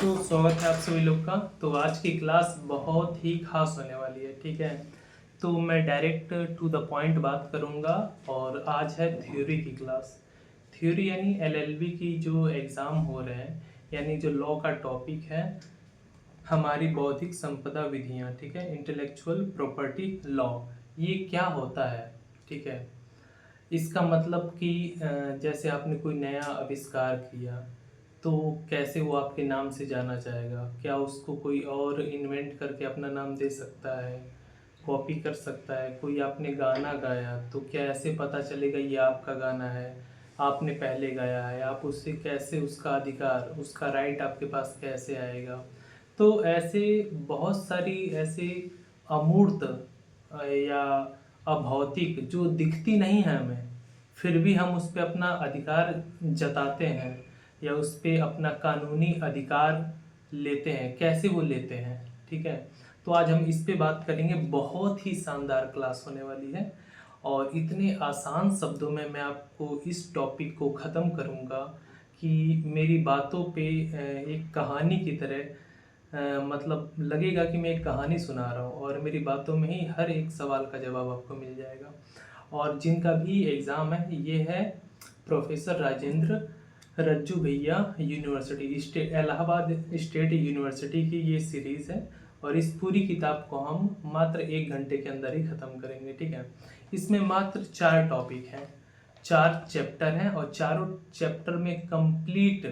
तो स्वागत है आप सभी लोग का। तो आज की क्लास बहुत ही खास होने वाली है, ठीक है। तो मैं डायरेक्ट टू द पॉइंट बात करूंगा। और आज है थ्योरी की क्लास। थ्योरी यानी एलएलबी की जो एग्ज़ाम हो रहे हैं, यानी जो लॉ का टॉपिक है हमारी बौद्धिक संपदा विधियाँ, ठीक है, इंटेलेक्चुअल प्रॉपर्टी लॉ। ये क्या होता है, ठीक है। इसका मतलब कि जैसे आपने कोई नया आविष्कार किया तो कैसे वो आपके नाम से जाना जाएगा, क्या उसको कोई और इन्वेंट करके अपना नाम दे सकता है, कॉपी कर सकता है। कोई आपने गाना गाया तो क्या ऐसे पता चलेगा ये आपका गाना है, आपने पहले गाया है, आप उससे कैसे उसका अधिकार, उसका राइट आपके पास कैसे आएगा। तो ऐसे बहुत सारी ऐसे अमूर्त या अभौतिक जो दिखती नहीं है हमें, फिर भी हम उस पर अपना अधिकार जताते हैं या उस पर अपना कानूनी अधिकार लेते हैं, कैसे वो लेते हैं, ठीक है। तो आज हम इस पे बात करेंगे। बहुत ही शानदार क्लास होने वाली है और इतने आसान शब्दों में मैं आपको इस टॉपिक को ख़त्म करूँगा कि मेरी बातों पे एक कहानी की तरह मतलब लगेगा कि मैं एक कहानी सुना रहा हूँ और मेरी बातों में ही हर एक सवाल का जवाब आपको मिल जाएगा। और जिनका भी एग्ज़ाम है ये है प्रोफेसर राजेंद्र रज्जू भैया university, state Allahabad state university की ये सीरीज़ है। और इस पूरी किताब को हम मात्र 1 घंटे के अंदर ही ख़त्म करेंगे, ठीक है। इसमें मात्र 4 टॉपिक हैं, 4 चैप्टर हैं और चारों चैप्टर में कंप्लीट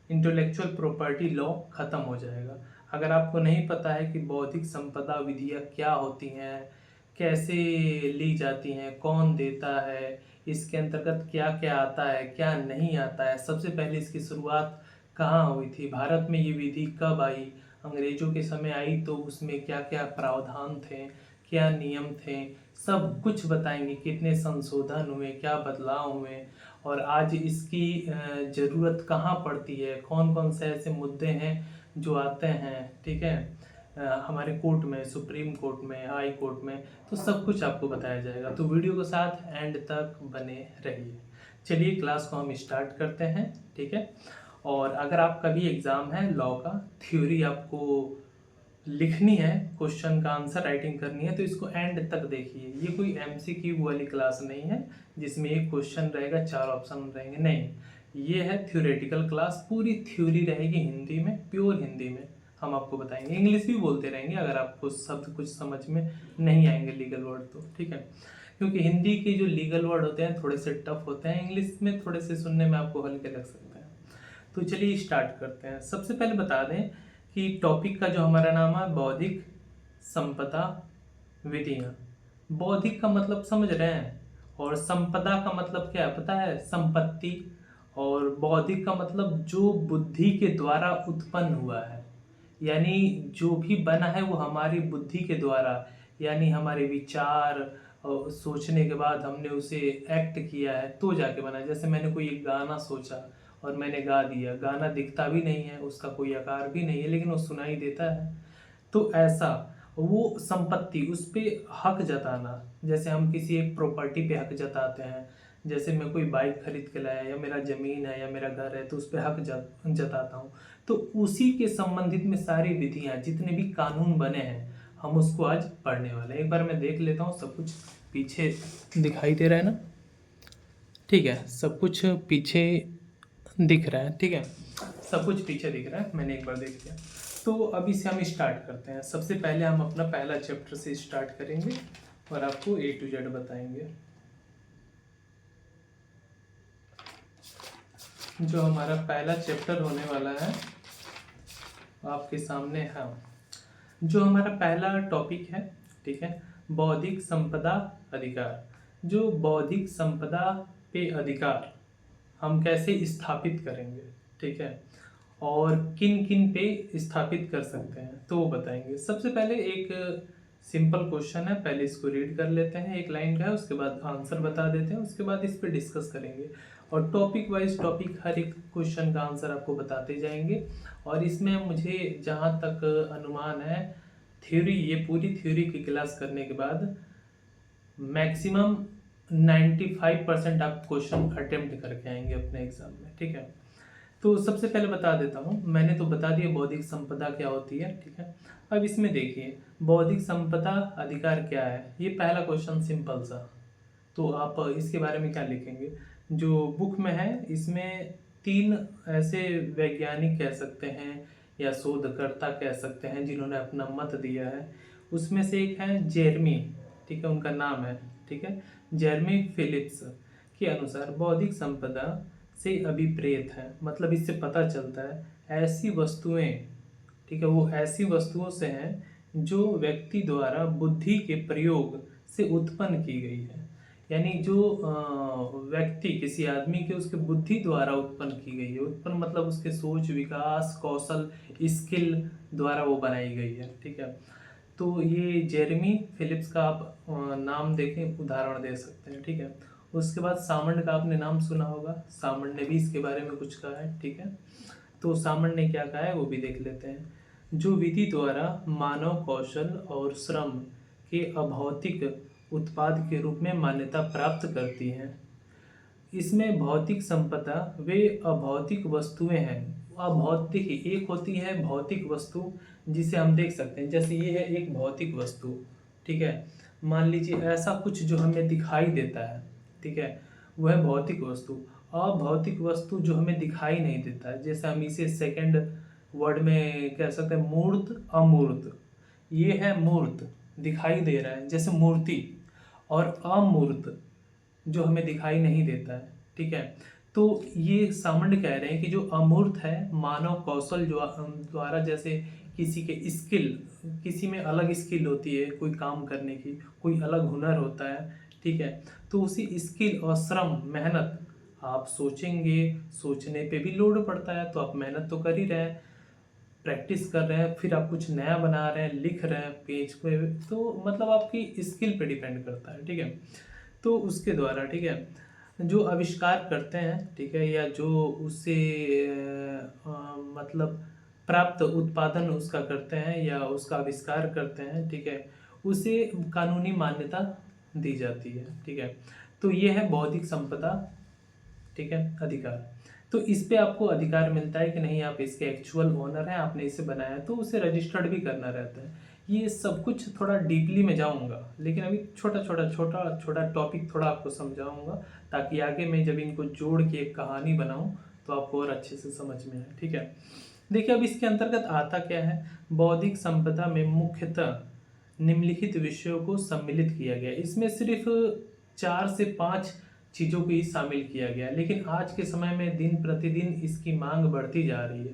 इंटेलेक्चुअल प्रॉपर्टी लॉ ख़त्म हो जाएगा। अगर आपको नहीं पता है कि बौद्धिक संपदा विधियाँ क्या होती हैं, कैसे ली जाती हैं, कौन देता है, इसके अंतर्गत क्या क्या आता है, क्या नहीं आता है, सबसे पहले इसकी शुरुआत कहाँ हुई थी, भारत में ये विधि कब आई, अंग्रेजों के समय आई तो उसमें क्या क्या प्रावधान थे, क्या नियम थे, सब कुछ बताएंगे। कितने संशोधन हुए, क्या बदलाव हुए और आज इसकी ज़रूरत कहाँ पड़ती है, कौन कौन से ऐसे मुद्दे हैं जो आते हैं, ठीक है, हमारे कोर्ट में, सुप्रीम कोर्ट में, हाई कोर्ट में। तो सब कुछ आपको बताया जाएगा। तो वीडियो के साथ एंड तक बने रहिए। चलिए क्लास को हम स्टार्ट करते हैं, ठीक है। और अगर आपका भी एग्ज़ाम है लॉ का, थ्योरी आपको लिखनी है, क्वेश्चन का आंसर राइटिंग करनी है, तो इसको एंड तक देखिए। ये कोई एमसीक्यू वाली क्लास नहीं है जिसमें एक क्वेश्चन रहेगा 4 ऑप्शन रहेंगे, नहीं। ये है थ्योरेटिकल क्लास, पूरी थ्योरी रहेगी हिंदी में, प्योर हिंदी में हम आपको बताएंगे। इंग्लिश भी बोलते रहेंगे अगर आपको शब्द कुछ समझ में नहीं आएंगे, लीगल वर्ड तो, ठीक है। क्योंकि हिंदी के जो लीगल वर्ड होते हैं थोड़े से टफ होते हैं, इंग्लिश में थोड़े से सुनने में आपको हल्के लग सकते हैं। तो चलिए स्टार्ट करते हैं। सबसे पहले बता दें कि टॉपिक का जो हमारा नाम है बौद्धिक संपदा विधियाँ। बौद्धिक का मतलब समझ रहे हैं और संपदा का मतलब क्या है पता है, संपत्ति। और बौद्धिक का मतलब जो बुद्धि के द्वारा उत्पन्न हुआ है, यानी जो भी बना है वो हमारी बुद्धि के द्वारा, यानी हमारे विचार और सोचने के बाद हमने उसे एक्ट किया है तो जाके बना। जैसे मैंने कोई एक गाना सोचा और मैंने गा दिया, गाना दिखता भी नहीं है, उसका कोई आकार भी नहीं है, लेकिन वो सुनाई देता है। तो ऐसा वो संपत्ति, उस पे हक जताना, जैसे हम किसी एक प्रॉपर्टी पे हक जताते हैं। जैसे मैं कोई बाइक खरीद के लाया या मेरा ज़मीन है या मेरा घर है तो उस पे हक जताता हूँ। तो उसी के संबंधित में सारी विधियाँ, जितने भी कानून बने हैं, हम उसको आज पढ़ने वाले हैं। एक बार मैं देख लेता हूँ सब कुछ पीछे दिखाई दे रहा है ना, ठीक है, सब कुछ पीछे दिख रहा है, ठीक है, सब कुछ पीछे दिख रहा है, मैंने एक बार देख लिया। तो अभी से हम स्टार्ट करते हैं। सबसे पहले हम अपना पहला चैप्टर से स्टार्ट करेंगे और आपको A to Z बताएंगे। जो हमारा पहला चैप्टर होने वाला है आपके सामने है, जो हमारा पहला टॉपिक है, ठीक है, बौद्धिक संपदा अधिकार। जो बौद्धिक संपदा पे अधिकार हम कैसे स्थापित करेंगे, ठीक है, और किन किन पे स्थापित कर सकते हैं तो वो बताएंगे। सबसे पहले एक सिंपल क्वेश्चन है, पहले इसको रीड कर लेते हैं, एक लाइन का है, उसके बाद आंसर बता देते हैं, उसके बाद इस पे डिस्कस करेंगे। और टॉपिक वाइज टॉपिक हर एक क्वेश्चन का आंसर आपको बताते जाएंगे। और इसमें मुझे जहाँ तक अनुमान है, थ्योरी, ये पूरी थ्योरी की क्लास करने के बाद मैक्सिमम 95% आप क्वेश्चन अटेम्प्ट करके आएंगे अपने एग्जाम में, ठीक है। तो सबसे पहले बता देता हूँ, मैंने तो बता दिया बौद्धिक संपदा क्या होती है, ठीक है। अब इसमें देखिए बौद्धिक संपदा अधिकार क्या है, ये पहला क्वेश्चन सिंपल सा। तो आप इसके बारे में क्या लिखेंगे, जो बुक में है इसमें तीन ऐसे वैज्ञानिक कह सकते हैं या शोधकर्ता कह सकते हैं जिन्होंने अपना मत दिया है। उसमें से एक है जेरमी, ठीक है, उनका नाम है, ठीक है, जेरमी फिलिप्स के अनुसार बौद्धिक संपदा से अभिप्रेत है, मतलब इससे पता चलता है ऐसी वस्तुएं, ठीक है, वो ऐसी वस्तुओं से हैं जो व्यक्ति द्वारा बुद्धि के प्रयोग से उत्पन्न की गई है। यानी जो व्यक्ति किसी आदमी के उसके बुद्धि द्वारा उत्पन्न की गई है, उत्पन्न मतलब उसके सोच विकास कौशल स्किल द्वारा वो बनाई गई है, ठीक है। तो ये जेरेमी फिलिप्स का आप नाम देखें उदाहरण दे सकते हैं, ठीक है। उसके बाद सामंड का आपने नाम सुना होगा, सामंड ने भी इसके बारे में कुछ कहा है, ठीक है। तो सामंड ने क्या कहा है वो भी देख लेते हैं। जो विधि द्वारा मानव कौशल और श्रम के अभौतिक उत्पाद के रूप में मान्यता प्राप्त करती हैं। इसमें भौतिक संपदा वे अभौतिक वस्तुएं हैं। अभौतिक एक होती है भौतिक वस्तु जिसे हम देख सकते हैं, जैसे ये है एक भौतिक वस्तु, ठीक है। मान लीजिए ऐसा कुछ जो हमें दिखाई देता है, ठीक है, वह है भौतिक वस्तु। अभौतिक वस्तु जो हमें दिखाई नहीं देता है, जैसे हम इसे सेकंड वर्ड में कह सकते हैं मूर्त अमूर्त। ये है मूर्त, दिखाई दे रहा है जैसे मूर्ति, और अमूर्त जो हमें दिखाई नहीं देता है, ठीक है। तो ये सामंड कह रहे हैं कि जो अमूर्त है मानव कौशल जो द्वारा, जैसे किसी के स्किल, किसी में अलग स्किल होती है कोई काम करने की, कोई अलग हुनर होता है, ठीक है। तो उसी स्किल और श्रम मेहनत, आप सोचेंगे, सोचने पे भी लोड पड़ता है, तो आप मेहनत तो कर ही रहे हैं, प्रैक्टिस कर रहे हैं, फिर आप कुछ नया बना रहे हैं, लिख रहे हैं पेज पे, तो मतलब आपकी स्किल पे डिपेंड करता है, ठीक है। तो उसके द्वारा, ठीक है, जो आविष्कार करते हैं, ठीक है, या जो उससे मतलब प्राप्त उत्पादन उसका करते हैं या उसका आविष्कार करते हैं, ठीक है, उसे कानूनी मान्यता दी जाती है, ठीक है। तो ये है बौद्धिक संपदा, ठीक है, अधिकार। तो इस पे आपको अधिकार मिलता है कि नहीं, आप इसके एक्चुअल ओनर हैं, आपने इसे बनाया, तो उसे रजिस्टर्ड भी करना रहता है। ये सब कुछ थोड़ा डीपली में जाऊंगा, लेकिन अभी छोटा छोटा छोटा छोटा टॉपिक थोड़ा आपको समझाऊंगा, ताकि आगे मैं जब इनको जोड़ के एक कहानी बनाऊं तो आपको और अच्छे से समझ में आए, ठीक है। देखिए अब इसके अंतर्गत आता क्या है, बौद्धिक संपदा में मुख्यतः निम्नलिखित विषयों को सम्मिलित किया गया। इसमें सिर्फ 4 से 5 चीज़ों को ही शामिल किया गया है, लेकिन आज के समय में दिन प्रतिदिन इसकी मांग बढ़ती जा रही है,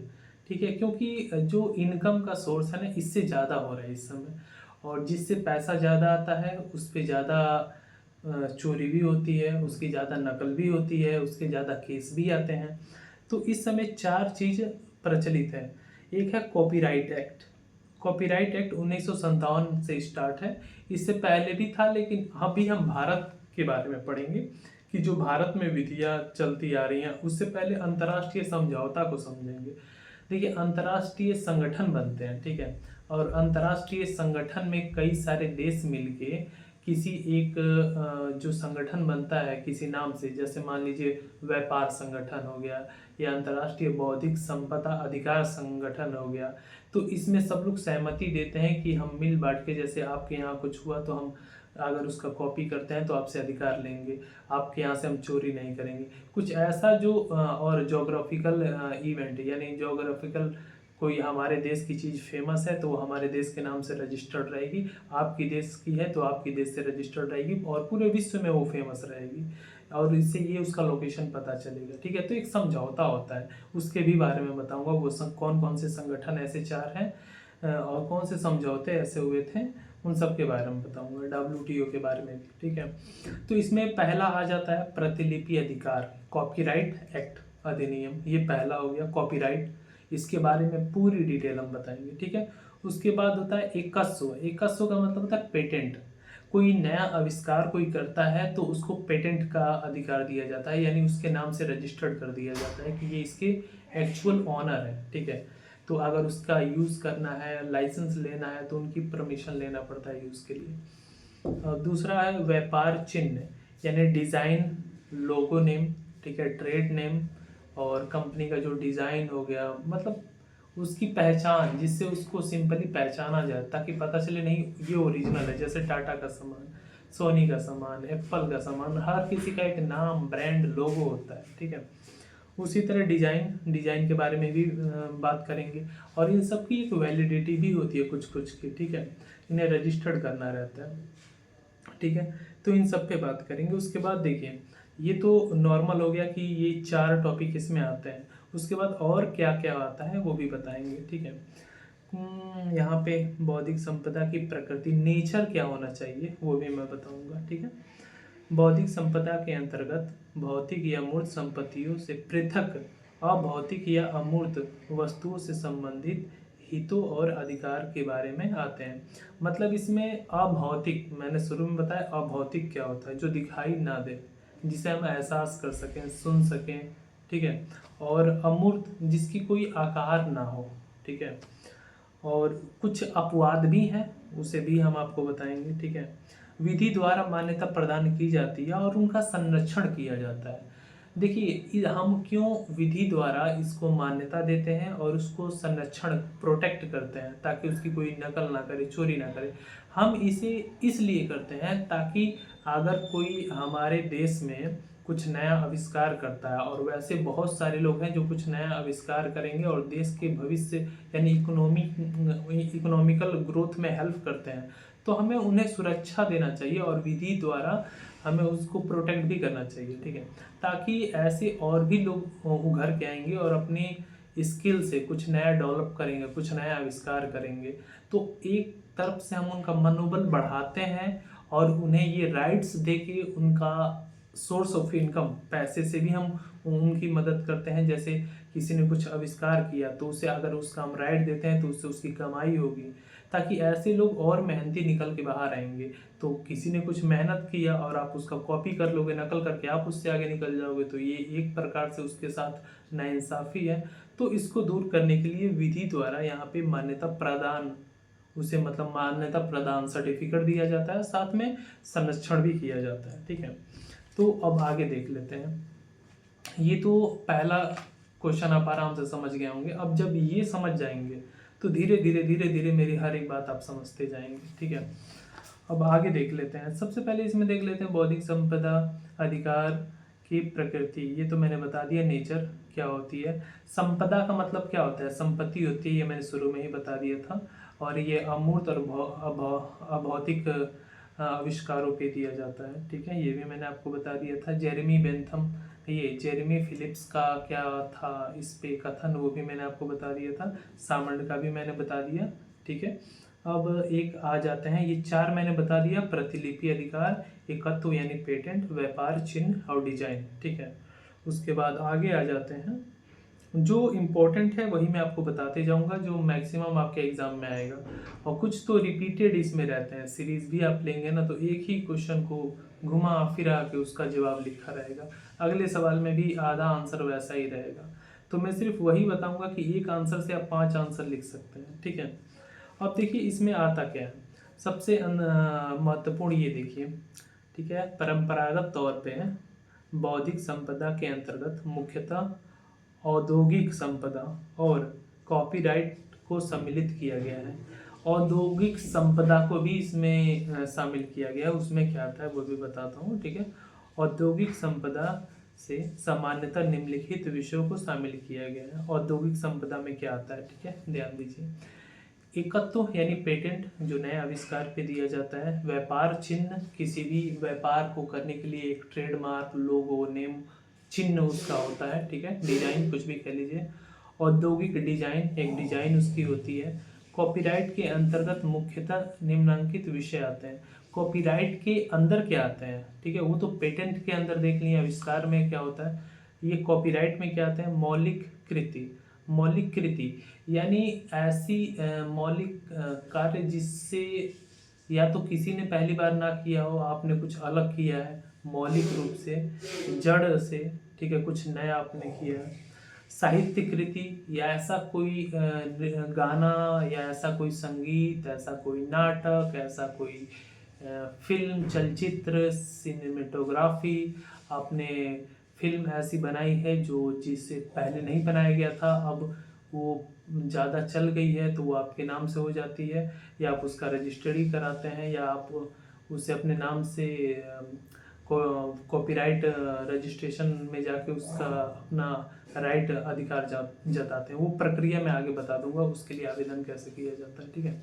ठीक है, क्योंकि जो इनकम का सोर्स है ना इससे ज़्यादा हो रहा है इस समय, और जिससे पैसा ज़्यादा आता है उस पर ज़्यादा चोरी भी होती है, उसकी ज़्यादा नकल भी होती है, उसके ज़्यादा केस भी आते हैं। तो इस समय 4 चीज़ प्रचलित है। एक है कॉपीराइट एक्ट। कॉपीराइट एक्ट 1957 से स्टार्ट है, इससे पहले भी था, लेकिन अभी हम भारत के बारे में पढ़ेंगे कि जो भारत में विधियाँ चलती आ रही हैं, उससे पहले अंतर्राष्ट्रीय समझौता को समझेंगे। देखिए अंतर्राष्ट्रीय संगठन बनते हैं, ठीक है, और अंतर्राष्ट्रीय संगठन में कई सारे देश मिलके किसी एक जो संगठन बनता है किसी नाम से, जैसे मान लीजिए व्यापार संगठन हो गया या अंतर्राष्ट्रीय बौद्धिक संपदा अधिकार संगठन हो गया, तो इसमें सब लोग सहमति देते हैं कि हम मिल बांट के, जैसे आपके यहाँ कुछ हुआ तो हम अगर उसका कॉपी करते हैं तो आपसे अधिकार लेंगे, आपके यहाँ से हम चोरी नहीं करेंगे, कुछ ऐसा जो और जोग्राफिकल इवेंट, यानी जोग्राफिकल कोई हमारे देश की चीज़ फेमस है तो वो हमारे देश के नाम से रजिस्टर्ड रहेगी, आपकी देश की है तो आपकी देश से रजिस्टर्ड रहेगी, और पूरे विश्व में वो फेमस रहेगी, और इससे ये उसका लोकेशन पता चलेगा, ठीक है। तो एक समझौता होता है, उसके भी बारे में बताऊंगा, वो कौन कौन से संगठन ऐसे 4 हैं और कौन से समझौते ऐसे हुए थे, उन सब के बारे में बताऊंगा, WTO के बारे में भी, ठीक है। तो इसमें पहला आ जाता है प्रतिलिपि अधिकार, कॉपीराइट एक्ट अधिनियम, ये पहला हो गया कॉपीराइट, इसके बारे में पूरी डिटेल हम बताएंगे, ठीक है। उसके बाद होता है एकस्व। एकस्व का मतलब होता है पेटेंट। कोई नया आविष्कार कोई करता है तो उसको पेटेंट का अधिकार दिया जाता है, यानी उसके नाम से रजिस्टर्ड कर दिया जाता है कि ये इसके एक्चुअल ऑनर है, ठीक है। तो अगर उसका यूज़ करना है, लाइसेंस लेना है, तो उनकी परमिशन लेना पड़ता है यूज़ के लिए। दूसरा है व्यापार चिन्ह, यानी डिज़ाइन, लोगो नेम, ठीक है, ट्रेड नेम, और कंपनी का जो डिज़ाइन हो गया, मतलब उसकी पहचान, जिससे उसको सिंपली पहचाना जाए, ताकि पता चले नहीं ये ओरिजिनल है। जैसे टाटा का सामान, सोनी का सामान, एप्पल का सामान, हर किसी का एक नाम, ब्रांड, लोगो होता है, ठीक है। उसी तरह डिज़ाइन के बारे में भी बात करेंगे। और इन सब की एक वैलिडिटी भी होती है कुछ कुछ की, ठीक है। इन्हें रजिस्टर्ड करना रहता है, ठीक है। तो इन सब पे बात करेंगे। उसके बाद देखिए, ये तो नॉर्मल हो गया कि ये 4 टॉपिक इसमें आते हैं। उसके बाद और क्या क्या आता है वो भी बताएंगे, ठीक है। यहाँ पे बौद्धिक संपदा की प्रकृति, नेचर क्या होना चाहिए वो भी मैं बताऊंगा, ठीक है। बौद्धिक संपदा के अंतर्गत भौतिक या मूर्त संपत्तियों से पृथक अभौतिक या अमूर्त वस्तुओं से संबंधित हितों और अधिकार के बारे में आते हैं। मतलब इसमें अभौतिक, मैंने शुरू में बताया अभौतिक क्या होता है, जो दिखाई ना दे, जिसे हम एहसास कर सकें, सुन सकें, ठीक है। और अमूर्त, जिसकी कोई आकार ना हो, ठीक है। और कुछ अपवाद भी हैं, उसे भी हम आपको बताएंगे, ठीक है। विधि द्वारा मान्यता प्रदान की जाती है और उनका संरक्षण किया जाता है। देखिए, हम क्यों विधि द्वारा इसको मान्यता देते हैं और उसको संरक्षण, प्रोटेक्ट करते हैं, ताकि उसकी कोई नकल ना करे, चोरी ना करे। हम इसे इसलिए करते हैं ताकि अगर कोई हमारे देश में कुछ नया आविष्कार करता है, और वैसे बहुत सारे लोग हैं जो कुछ नया आविष्कार करेंगे और देश के भविष्य यानी इकोनॉमिकल ग्रोथ में हेल्प करते हैं, तो हमें उन्हें सुरक्षा देना चाहिए और विधि द्वारा हमें उसको प्रोटेक्ट भी करना चाहिए, ठीक है। ताकि ऐसे और भी लोग उभर के आएंगे और अपनी स्किल से कुछ नया डेवलप करेंगे, कुछ नया आविष्कार करेंगे। तो एक तरफ से हम उनका मनोबल बढ़ाते हैं और उन्हें ये राइट्स दे के उनका सोर्स ऑफ इनकम, पैसे से भी हम उनकी मदद करते हैं। जैसे किसी ने कुछ आविष्कार किया तो उसे अगर उसका हम राइट देते हैं तो उससे उसकी कमाई होगी, ताकि ऐसे लोग और मेहनती निकल के बाहर आएंगे। तो किसी ने कुछ मेहनत किया और आप उसका कॉपी कर लोगे, नकल करके आप उससे आगे निकल जाओगे, तो ये एक प्रकार से उसके साथ नाइंसाफ़ी है। तो इसको दूर करने के लिए विधि द्वारा यहाँ पे मान्यता प्रदान, उसे मतलब मान्यता प्रदान सर्टिफिकेट दिया जाता है, साथ में संरक्षण भी किया जाता है, ठीक है। तो अब आगे देख लेते हैं। ये तो पहला क्वेश्चन आप आराम से समझ गए होंगे। अब जब ये समझ जाएंगे तो धीरे धीरे मेरी हर एक बात आप समझते जाएंगे, ठीक है। अब आगे देख लेते हैं। सबसे पहले इसमें देख लेते हैं बौद्धिक संपदा अधिकार की प्रकृति। ये तो मैंने बता दिया, नेचर क्या होती है। संपदा का मतलब क्या होता है, संपत्ति होती है, ये मैंने शुरू में ही बता दिया था। और ये अमूर्त और अभौतिक आविष्कारों पे दिया जाता है, ठीक है। ये भी मैंने आपको बता दिया था। जेरेमी बेंथम, ये जेरेमी फिलिप्स का क्या था इस पे कथन, वो भी मैंने आपको बता दिया था। सामंड का भी मैंने बता दिया, ठीक है। अब एक आ जाते हैं, ये 4 मैंने बता दिया, प्रतिलिपि अधिकार, एकत्व यानी पेटेंट, व्यापार चिन्ह और डिजाइन, ठीक है। उसके बाद आगे आ जाते हैं, जो इम्पोर्टेंट है वही मैं आपको बताते जाऊंगा, जो मैक्सिमम आपके एग्जाम में आएगा। और कुछ तो रिपीटेड इसमें रहते हैं, सीरीज भी आप लेंगे ना तो एक ही क्वेश्चन को घुमा फिरा के उसका जवाब लिखा रहेगा। अगले सवाल में भी आधा आंसर वैसा ही रहेगा। तो मैं सिर्फ वही बताऊंगा कि एक आंसर से आप 5 आंसर लिख सकते हैं, ठीक है। अब देखिए इसमें आता क्या है, सबसे महत्वपूर्ण ये देखिए, ठीक है। परंपरागत तौर पे बौद्धिक संपदा के अंतर्गत मुख्यतः औद्योगिक संपदा और कॉपीराइट को सम्मिलित किया गया है। औद्योगिक संपदा को भी इसमें शामिल किया गया है। उसमें क्या आता है वो भी बताता हूँ, ठीक है। औद्योगिक संपदा से सामान्यतः निम्नलिखित विषयों को शामिल किया गया है। औद्योगिक संपदा में क्या आता है, ठीक है, ध्यान दीजिए। एकत्व यानी पेटेंट, जो नए आविष्कार पे दिया जाता है। व्यापार चिन्ह, किसी भी व्यापार को करने के लिए एक ट्रेडमार्क, लोगो, नेम, चिन्ह उसका होता है, ठीक है। डिजाइन कुछ भी कह लीजिए। औद्योगिक डिजाइन, एक डिजाइन उसकी होती है। कॉपीराइट के अंतर्गत मुख्यतः निम्नलिखित विषय आते हैं। कॉपीराइट के अंदर क्या आते हैं, ठीक है, वो तो पेटेंट के अंदर देख लिए, आविष्कार में क्या होता है। ये कॉपीराइट में क्या आते हैं, मौलिक कृति। मौलिक कृति यानी ऐसी मौलिक कार्य जिससे या तो किसी ने पहली बार ना किया हो, आपने कुछ अलग किया है मौलिक रूप से, जड़ से, ठीक है, कुछ नया आपने किया है। साहित्य कृति, या ऐसा कोई गाना, या ऐसा कोई संगीत, ऐसा कोई नाटक, ऐसा कोई फिल्म, चलचित्र, सिनेमेटोग्राफी, आपने फिल्म ऐसी बनाई है जो जिससे पहले नहीं बनाया गया था, अब वो ज़्यादा चल गई है तो वो आपके नाम से हो जाती है, या आप उसका रजिस्ट्री कराते हैं, या आप उसे अपने नाम से कॉपीराइट रजिस्ट्रेशन में जाके उसका अपना राइट अधिकार जताते हैं। वो प्रक्रिया मैं आगे बता दूंगा, उसके लिए आवेदन कैसे किया जाता है, ठीक है।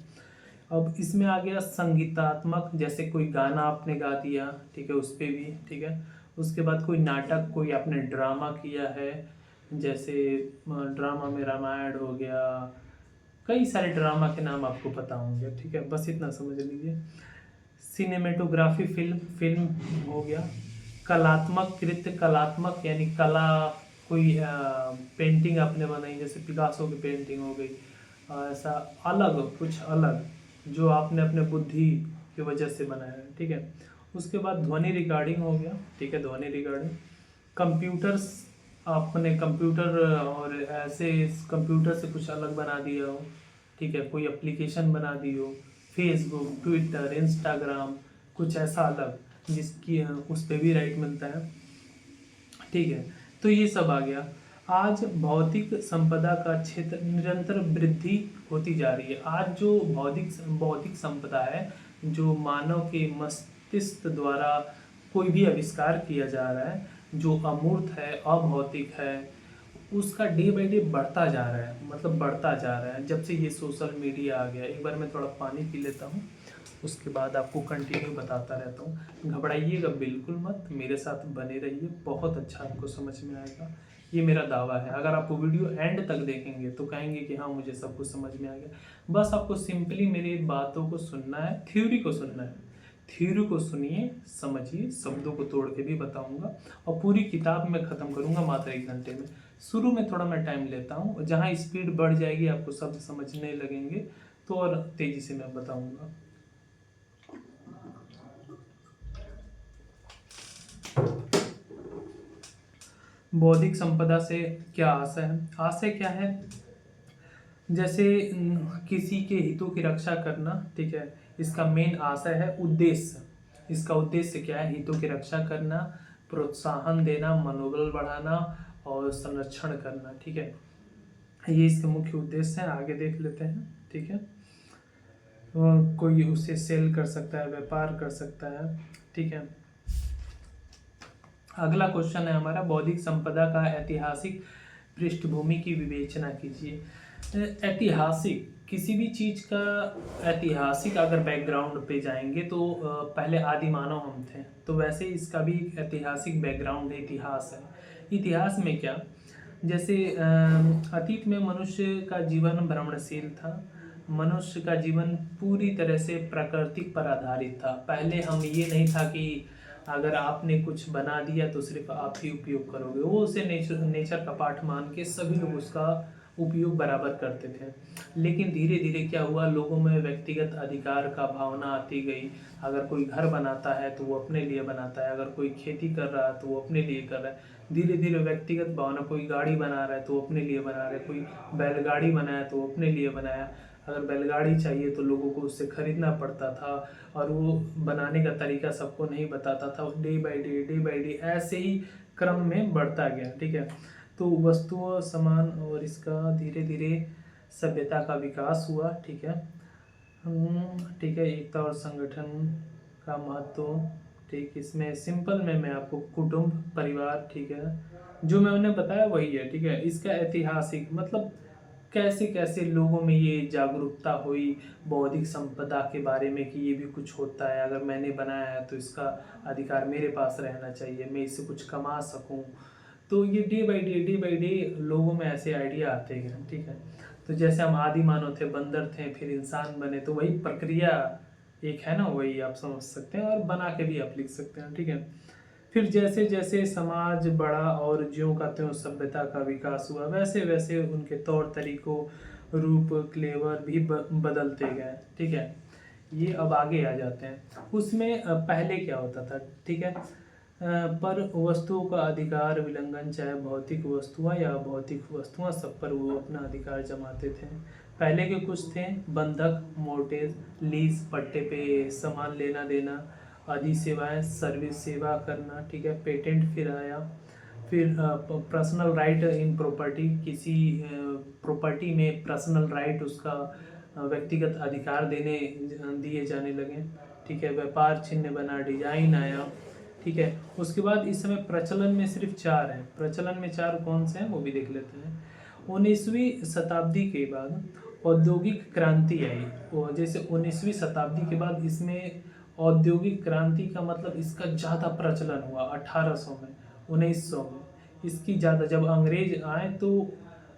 अब इसमें आ गया संगीतात्मक, जैसे कोई गाना आपने गा दिया, ठीक है, उस पर भी, ठीक है। उसके बाद कोई नाटक, कोई आपने ड्रामा किया है, जैसे ड्रामा में रामायण हो गया, कई सारे ड्रामा के नाम आपको पता होंगे, ठीक है, बस इतना समझ लीजिए। सिनेमेटोग्राफी, फिल्म फिल्म हो गया। कलात्मक कृत्य, कलात्मक यानी कला, कोई पेंटिंग आपने बनाई, जैसे पिकासो की पेंटिंग हो गई, ऐसा अलग, कुछ अलग जो आपने अपने बुद्धि की वजह से बनाया है, ठीक है। उसके बाद ध्वनि रिकॉर्डिंग हो गया, ठीक है, ध्वनि रिकॉर्डिंग। कंप्यूटर्स, आपने कंप्यूटर और ऐसे कंप्यूटर से कुछ अलग बना दिया हो, ठीक है, कोई एप्लीकेशन बना दी हो, फेसबुक, ट्विटर, इंस्टाग्राम, कुछ ऐसा अलग जिसकी उस पर भी राइट मिलता है, ठीक है। तो ये सब आ गया। आज भौतिक संपदा का क्षेत्र निरंतर वृद्धि होती जा रही है। आज जो भौतिक संपदा है, जो मानव के मस्तिष्क द्वारा कोई भी आविष्कार किया जा रहा है, जो अमूर्त है, अभौतिक है, उसका डे बाई डे बढ़ता जा रहा है, मतलब बढ़ता जा रहा है जब से ये सोशल मीडिया आ गया। एक बार मैं थोड़ा पानी पी लेता हूँ, उसके बाद आपको कंटिन्यू बताता रहता हूँ। घबराइएगा बिल्कुल मत, मेरे साथ बने रहिए, बहुत अच्छा आपको समझ में आएगा, ये मेरा दावा है। अगर आप वीडियो एंड तक देखेंगे तो कहेंगे कि हाँ मुझे सब कुछ समझ में आ गया। बस आपको सिंपली मेरी बातों को सुनना है, थ्योरी को सुनना है। थ्योरी को सुनिए, समझिए, शब्दों को तोड़ के भी बताऊंगा, और पूरी किताब में ख़त्म करूंगा मात्र 1 घंटे में। शुरू में थोड़ा मैं टाइम लेता हूँ, जहाँ स्पीड बढ़ जाएगी, आपको शब्द समझने लगेंगे तो और तेज़ी से मैं बताऊंगा। बौद्धिक संपदा से क्या आशय है? आशय क्या है? जैसे किसी के हितों की रक्षा करना, ठीक है, इसका मेन आशय है। उद्देश्य, इसका उद्देश्य क्या है? हितों की रक्षा करना, प्रोत्साहन देना, मनोबल बढ़ाना और संरक्षण करना, ठीक है, ये इसके मुख्य उद्देश्य हैं। आगे देख लेते हैं, ठीक है। कोई उसे सेल कर सकता है, व्यापार कर सकता है, ठीक है। अगला क्वेश्चन है हमारा, बौद्धिक संपदा का ऐतिहासिक पृष्ठभूमि की विवेचना कीजिए। ऐतिहासिक, किसी भी चीज़ का ऐतिहासिक अगर बैकग्राउंड पे जाएंगे तो पहले आदि मानव हम थे, तो वैसे इसका भी ऐतिहासिक बैकग्राउंड है, इतिहास है। इतिहास में क्या, जैसे अतीत में मनुष्य का जीवन भ्रमणशील था। मनुष्य का जीवन पूरी तरह से प्रकृति पर आधारित था। पहले हम ये नहीं था कि अगर आपने कुछ बना दिया तो सिर्फ आप ही उपयोग करोगे, वो उसे नेचर का पाठ मान के सभी लोग उसका उपयोग बराबर करते थे। लेकिन धीरे धीरे क्या हुआ, लोगों में व्यक्तिगत अधिकार का भावना आती गई। अगर कोई घर बनाता है तो वो अपने लिए बनाता है, अगर कोई खेती कर रहा है तो वो अपने लिए कर रहा है। धीरे धीरे व्यक्तिगत भावना, कोई गाड़ी बना रहा है तो अपने लिए बना रहा है, कोई बैलगाड़ी बनाया तो अपने लिए बनाया। अगर बैलगाड़ी चाहिए तो लोगों को उससे खरीदना पड़ता था, और वो बनाने का तरीका सबको नहीं बताता था। डे बाई डे ऐसे ही क्रम में बढ़ता गया, ठीक है। तो वस्तुओं, सामान और इसका धीरे धीरे सभ्यता का विकास हुआ, ठीक है। ठीक है, एकता और संगठन का महत्व, ठीक, इसमें सिंपल में मैं आपको कुटुंब, परिवार, ठीक है, जो मैंने बताया वही है, ठीक है। इसका ऐतिहासिक मतलब कैसे कैसे लोगों में ये जागरूकता हुई बौद्धिक संपदा के बारे में कि ये भी कुछ होता है, अगर मैंने बनाया है तो इसका अधिकार मेरे पास रहना चाहिए, मैं इससे कुछ कमा सकूं। तो ये डे बाई डे लोगों में ऐसे आइडिया आते गए, ठीक है। तो जैसे हम आदि मानव थे, बंदर थे, फिर इंसान बने, तो वही प्रक्रिया एक है ना, वही आप समझ सकते हैं, और बना के भी आप लिख सकते हैं, ठीक है। फिर जैसे जैसे समाज बढ़ा और ज्यों का त्यों सभ्यता का विकास हुआ, वैसे वैसे उनके तौर तरीकों, रूप, क्लेवर भी बदलते गए, ठीक है। ये अब आगे आ जाते हैं। उसमें पहले क्या होता था, ठीक है, पर वस्तुओं का अधिकार विलंघन, चाहे भौतिक वस्तुआं या अभौतिक वस्तुआं, सब पर वो अपना अधिकार जमाते थे। पहले के कुछ थे, बंधक, मोर्टेज, लीज, पट्टे पे सामान लेना देना, आदि सेवाएं, सर्विस, सेवा करना, ठीक है। पेटेंट फिर आया, फिर पर्सनल राइट इन प्रॉपर्टी, किसी प्रॉपर्टी में पर्सनल राइट, उसका व्यक्तिगत अधिकार दिए जाने लगे। ठीक है, व्यापार चिन्ह बना, डिजाइन आया। ठीक है, उसके बाद इस समय प्रचलन में सिर्फ 4 हैं। प्रचलन में 4 कौन से हैं वो भी देख लेते हैं। 19वीं शताब्दी के बाद औद्योगिक क्रांति आई। वो जैसे 19वीं शताब्दी के बाद इसमें औद्योगिक क्रांति का मतलब इसका ज़्यादा प्रचलन हुआ 1800 में, 1900 में इसकी ज़्यादा, जब अंग्रेज आए तो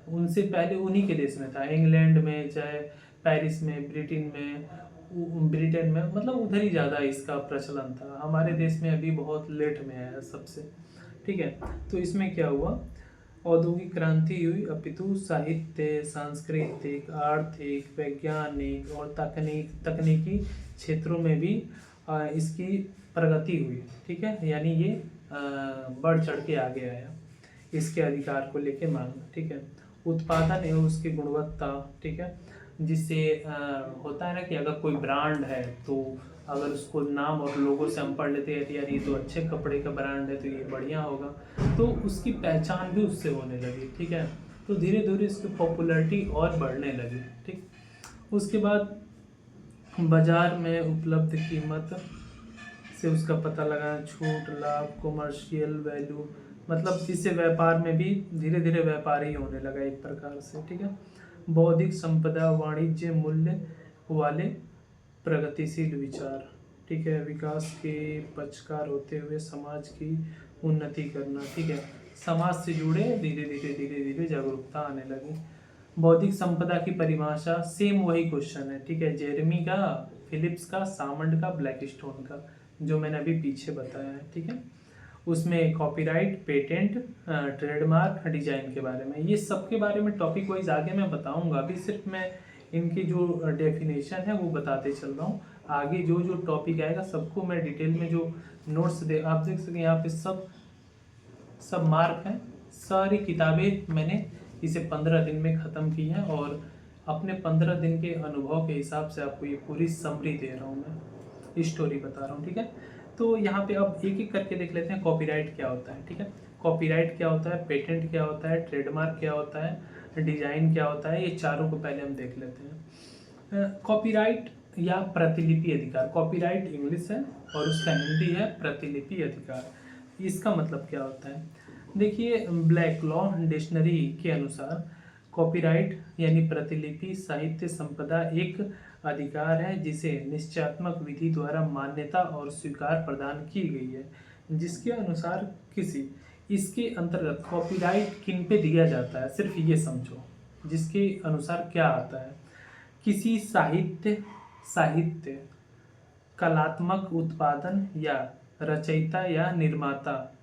उनसे पहले उन्हीं के देश में था, इंग्लैंड में, चाहे पेरिस में, ब्रिटेन में, मतलब उधर ही ज़्यादा इसका प्रचलन था। हमारे देश में अभी बहुत लेट में आया सबसे। ठीक है, तो इसमें क्या हुआ, औद्योगिक क्रांति हुई, अपितु साहित्य, सांस्कृतिक, आर्थिक, वैज्ञानिक और तकनीकी क्षेत्रों में भी इसकी प्रगति हुई। ठीक है, यानी ये बढ़ चढ़ के आगे आया, इसके अधिकार को लेके मांग। ठीक है, उत्पादन एवं उसकी गुणवत्ता। ठीक है, जिससे होता है ना कि अगर कोई ब्रांड है तो अगर उसको नाम और लोगो से हम पढ़ लेते हैं यार ये तो अच्छे कपड़े का ब्रांड है तो ये बढ़िया होगा, तो उसकी पहचान भी उससे होने लगी। ठीक है, तो धीरे धीरे इसकी पॉपुलैरिटी और बढ़ने लगी। ठीक, उसके बाद बाजार में उपलब्ध कीमत से उसका पता लगाना, छूट, लाभ, कॉमर्शियल वैल्यू, मतलब इससे व्यापार में भी धीरे धीरे व्यापार ही होने लगा एक प्रकार से। ठीक है, बौद्धिक संपदा, वाणिज्य मूल्य वाले प्रगतिशील विचार। ठीक है, विकास के पक्षकार होते हुए समाज की उन्नति करना। ठीक है, समाज से जुड़े धीरे धीरे जागरूकता आने लगी। बौद्धिक संपदा की परिभाषा सेम वही क्वेश्चन है। ठीक है, जेरेमी का, फिलिप्स का, सामंड का, ब्लैकस्टोन का, जो मैंने अभी पीछे बताया है। ठीक है, उसमें कॉपीराइट, पेटेंट, ट्रेडमार्क, डिजाइन के बारे में, ये सब के बारे में टॉपिक वाइज आगे मैं बताऊंगा। अभी सिर्फ मैं इनकी जो डेफिनेशन है वो बताते चल रहा हूँ। आगे जो जो टॉपिक आएगा सबको मैं डिटेल में जो नोट्स आप देख सकें यहाँ पे सब मार्क हैं। सारी किताबें मैंने इसे 15 दिन में ख़त्म की हैं और अपने 15 दिन के अनुभव के हिसाब से आपको ये पूरी समरी दे रहा हूँ, मैं स्टोरी बता रहा हूँ। ठीक है, तो यहाँ पे अब एक एक करके देख लेते हैं कॉपीराइट क्या होता है। ठीक है, कॉपीराइट क्या होता है, पेटेंट क्या होता है, ट्रेडमार्क क्या होता है, डिजाइन क्या होता है, ये चारों को पहले हम देख लेते हैं। कॉपीराइट या प्रतिलिपि अधिकार, कॉपीराइट इंग्लिश है और उसका हिंदी है प्रतिलिपि अधिकार। इसका मतलब क्या होता है, देखिए ब्लैक लॉ डिक्शनरी के अनुसार कॉपीराइट यानी प्रतिलिपि साहित्य संपदा एक अधिकार है जिसे निश्चयात्मक विधि द्वारा मान्यता और स्वीकार प्रदान की गई है, जिसके अनुसार किसी, इसके अंतर्गत कॉपीराइट किन पे दिया जाता है, सिर्फ ये समझो, जिसके अनुसार क्या आता है, किसी साहित्य कलात्मक उत्पादन या रचयिता या निर्माता